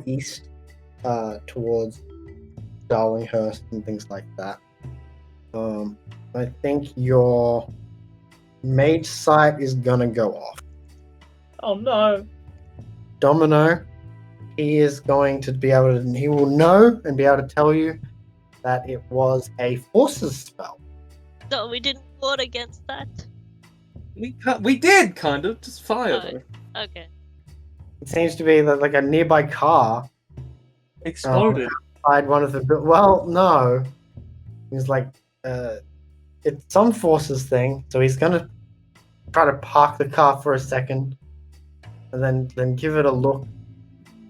east towards Darlinghurst and things like that. I think your mage sight is gonna go off. Oh no. Domino, he is going to be able to. He will know and be able to tell you that it was a forces spell. No, we didn't ward against that. We did kind of just fire Oh. though. Okay. It seems to be that like a nearby car Exploded. Inside one of the well, no, he's like, it's some forces thing. So he's gonna try to park the car for a second, and then give it a look.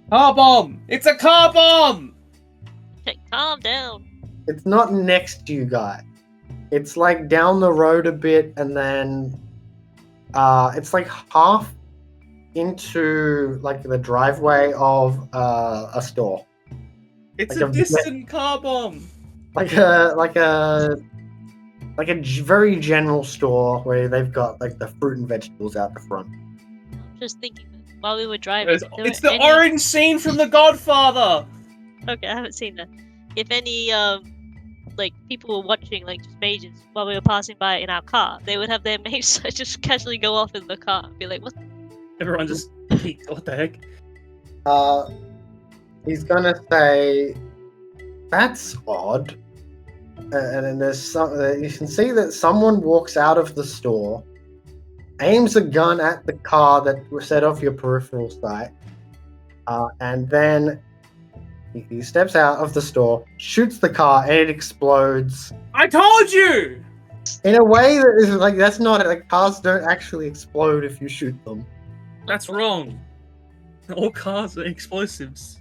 Car bomb! It's a car bomb! Okay, calm down. It's not next to you guys. It's like down the road a bit, and then it's like half into like the driveway of a store. It's Like a a- distant car bomb! Like a very general store where they've got like the fruit and vegetables out the front. I'm just thinking that while we were driving. It's, if there it's were the any- orange scene from The Godfather! Okay, I haven't seen that. If any like people were watching, like just mages, while we were passing by in our car, they would have their mage sight just casually go off in the car and be like, "What?" Everyone just peeked. What the heck? He's gonna say, "That's odd." And then there's some. You can see that someone walks out of the store, aims a gun at the car that was set off your peripheral sight, and then he steps out of the store, shoots the car, and it explodes I told you! in a way that is like that's not like cars don't actually explode if you shoot them. That's wrong. All cars are explosives.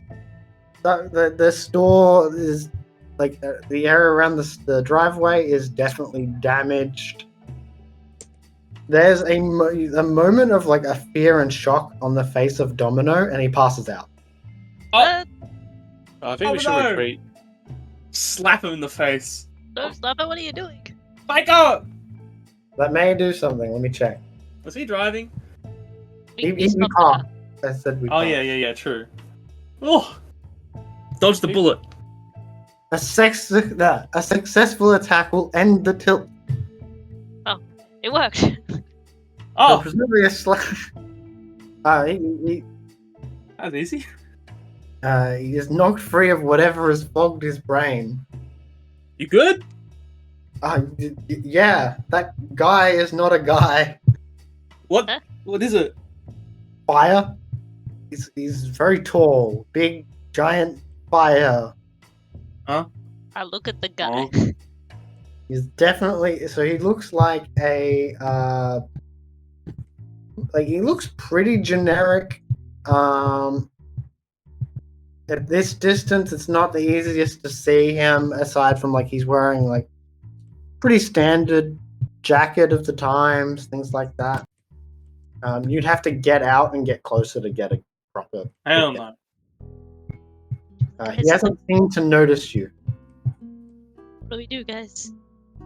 The store is like the area around the driveway is definitely damaged. There's a moment of like a fear and shock on the face of Domino, and he passes out. Oh, I think Oh, we should no. retreat. slap him in the face. Don't stop it! What are you doing? Back up! That may do something. Let me check. Was he driving? We stopped the can't. car. I said we Oh, can't. yeah, true. Oh! Dodge the bullet. A successful attack will end the tilt. It worked. So Oh! presumably a he That's easy. is knocked free of whatever has fogged his brain. You good? Yeah, that guy is not a guy. What? Huh? What is it? Fire. He's very tall, big, giant fire. I look at the guy. Oh. He's definitely so he looks like a like he looks pretty generic. At this distance, it's not the easiest to see him. Aside from like he's wearing like pretty standard jacket of the times, things like that. You'd have to get out and get closer to get a proper. Hell no. He hasn't seemed to notice you. What do we do, guys?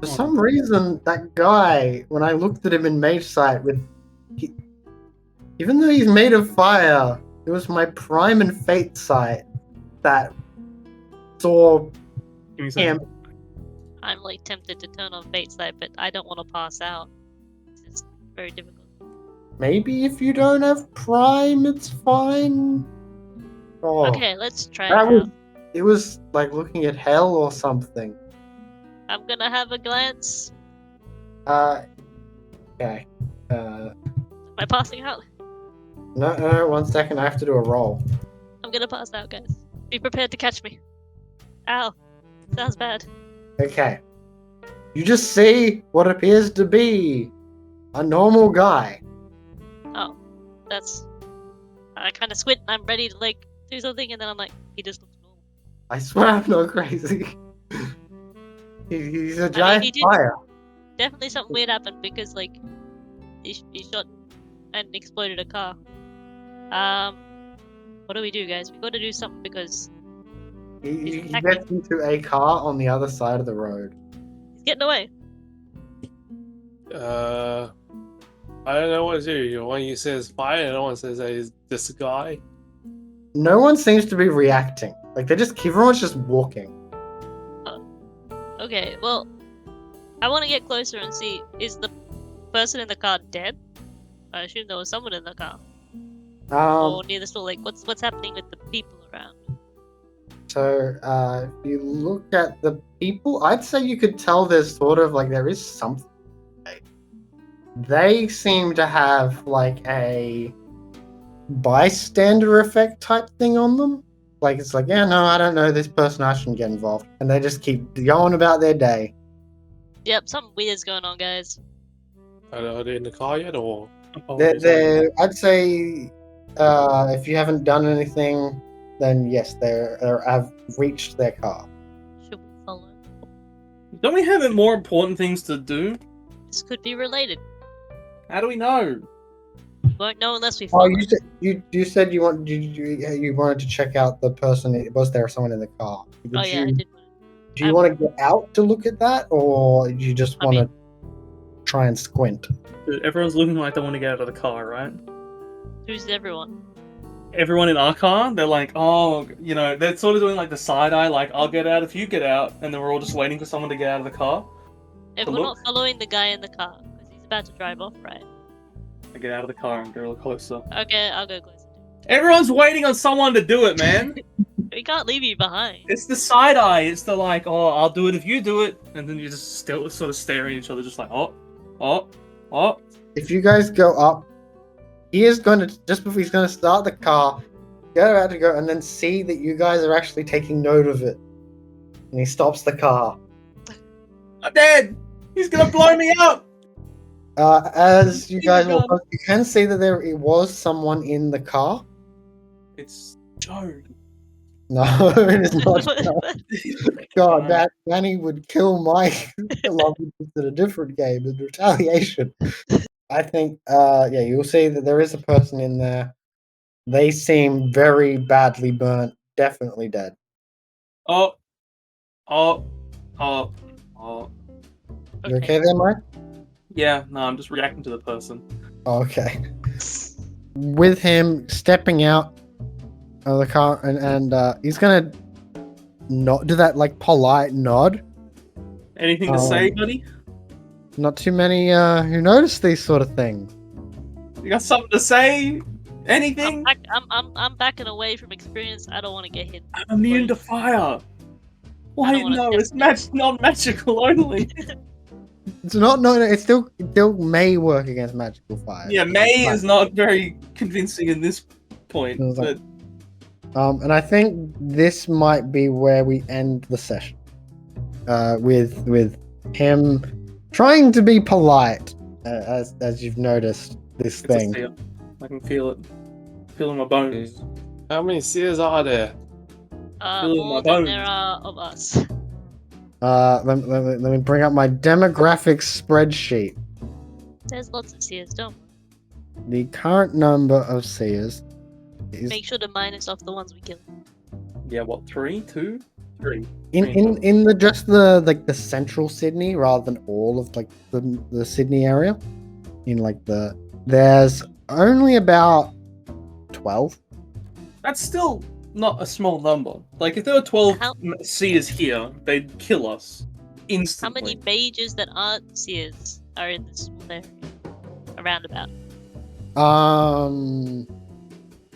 For some reason, that guy, when I looked at him in Mage Sight, even though he's made of fire, it was my Prime and Fate sight that saw Give me him. some. I'm like tempted to turn on Fate Sight, but I don't want to pass out. It's very difficult. Maybe if you don't have Prime, it's fine. Oh, Okay, let's try it that out. it was like looking at hell or something. I'm gonna have a glance. Okay. Am I passing out? No, 1 second. I have to do a roll. I'm gonna pass out, guys. Be prepared to catch me. Ow. Sounds bad. Okay. You just see what appears to be a normal guy. Oh. That's... I kind of squint and I'm ready to, like, do something, and then I'm like, he just looks normal. I swear I'm not crazy. He's a giant he did- fire. Definitely something weird happened because, like, he shot and exploded a car. What do we do, guys? We gotta do something because He attacking. gets into a car on the other side of the road. he's getting away. I don't know what to do. One says fire, and one says that he's this guy. No one seems to be reacting. Like everyone's just walking. Okay, well, I want to get closer and see, is the person in the car dead? I assume there was someone in the car. Or near the store, like, what's happening with the people around? So if you look at the people, I'd say you could tell there's sort of like there is something. They seem to have like a bystander effect type thing on them. like it's like, yeah, no, I don't know this person. I shouldn't get involved, and they just keep going about their day. Yep, something weird's going on, guys. Are they in the car yet, or? I'd say, if you haven't done anything, then yes, they have reached their car. Should we follow? Don't we have more important things to do? This could be related. How do we know? Won't know unless we Oh, follow. you said you wanted to check out the person. Was there someone in the car? Oh yeah, I did. Do you want to get out to look at that, or do you just want to try and squint? Dude, everyone's looking like they want to get out of the car, right? Who's everyone? Everyone in our car, they're like, oh, you know, they're sort of doing like the side eye, like, I'll get out if you get out, and then we're all just waiting for someone to get out of the car. If we're not following the guy in the car, because he's about to drive off, right? I get out of the car and go a little closer. Okay, I'll go closer. Everyone's waiting on someone to do it, man. We can't leave you behind. It's the side eye. It's the like, oh, I'll do it if you do it, and then you just still sort of staring at each other, just like, oh. If you guys go up, he is going to, just before he's going to start the car, get about to go, and then see that you guys are actually taking note of it. And he stops the car. I'm dead. He's gonna blow me up. As you guys walk up, you can see that there was someone in the car. It's Joe. No, it is not. God, Danny would kill Mike. It's a different game, in retaliation. I think, yeah, you'll see that there is a person in there. They seem very badly burnt, definitely dead. Oh. You okay there, Mike? Yeah, no, I'm just reacting to the person. Okay. With him stepping out of the car, and he's gonna not do that like polite nod. Anything to say, buddy? Not too many who notice these sort of things. You got something to say? Anything? I'm backing away from experience. I don't want to get hit. I'm immune to fire. Why no? It's not magical only. It's not. No, it still may work against magical fire. Yeah, May is not very convincing in this point. But... and I think this might be where we end the session. With him trying to be polite, as you've noticed this thing. I can feel it. Feel in my bones. How many seers are there? More than there are of us. Let me bring up my demographics spreadsheet. There's lots of seers, don't we? The current number of seers is... Make sure to minus off the ones we kill. Yeah, what, 3? 2? 3. In the just the central Sydney rather than all of like the Sydney area. There's only about 12. That's still not a small number. Like, if there were 12 seers here, they'd kill us instantly. How many mages that aren't seers are in this small area? Around about.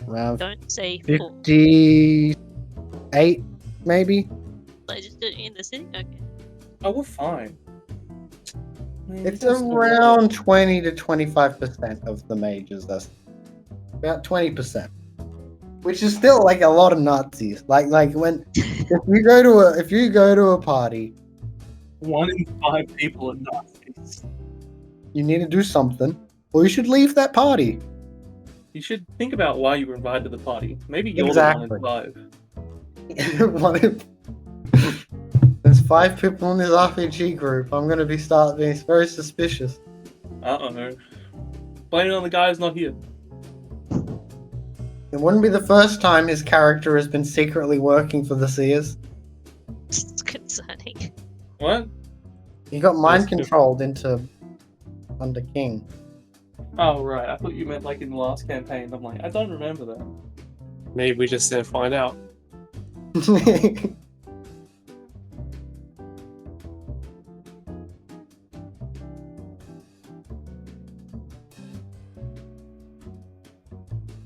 Around Don't say 58, maybe. Like just in the city? Okay. Oh, we're fine. It's around 20 to 25% of the mages. That's about 20%, which is still like a lot of Nazis. Like when if you go to a party, 1 in 5 people are Nazis. You need to do something, or you should leave that party. You should think about why you were invited to the party. Maybe you're Exactly. the 1 in 5. There's 5 people in this RPG group. I'm gonna being very suspicious. Uh-oh. Blame it on the guy who's not here. It wouldn't be the first time his character has been secretly working for the Seers. It's concerning. What? He got mind controlled under King. Oh, right. I thought you meant like in the last campaign. I'm like, I don't remember that. Maybe we just didn't find out.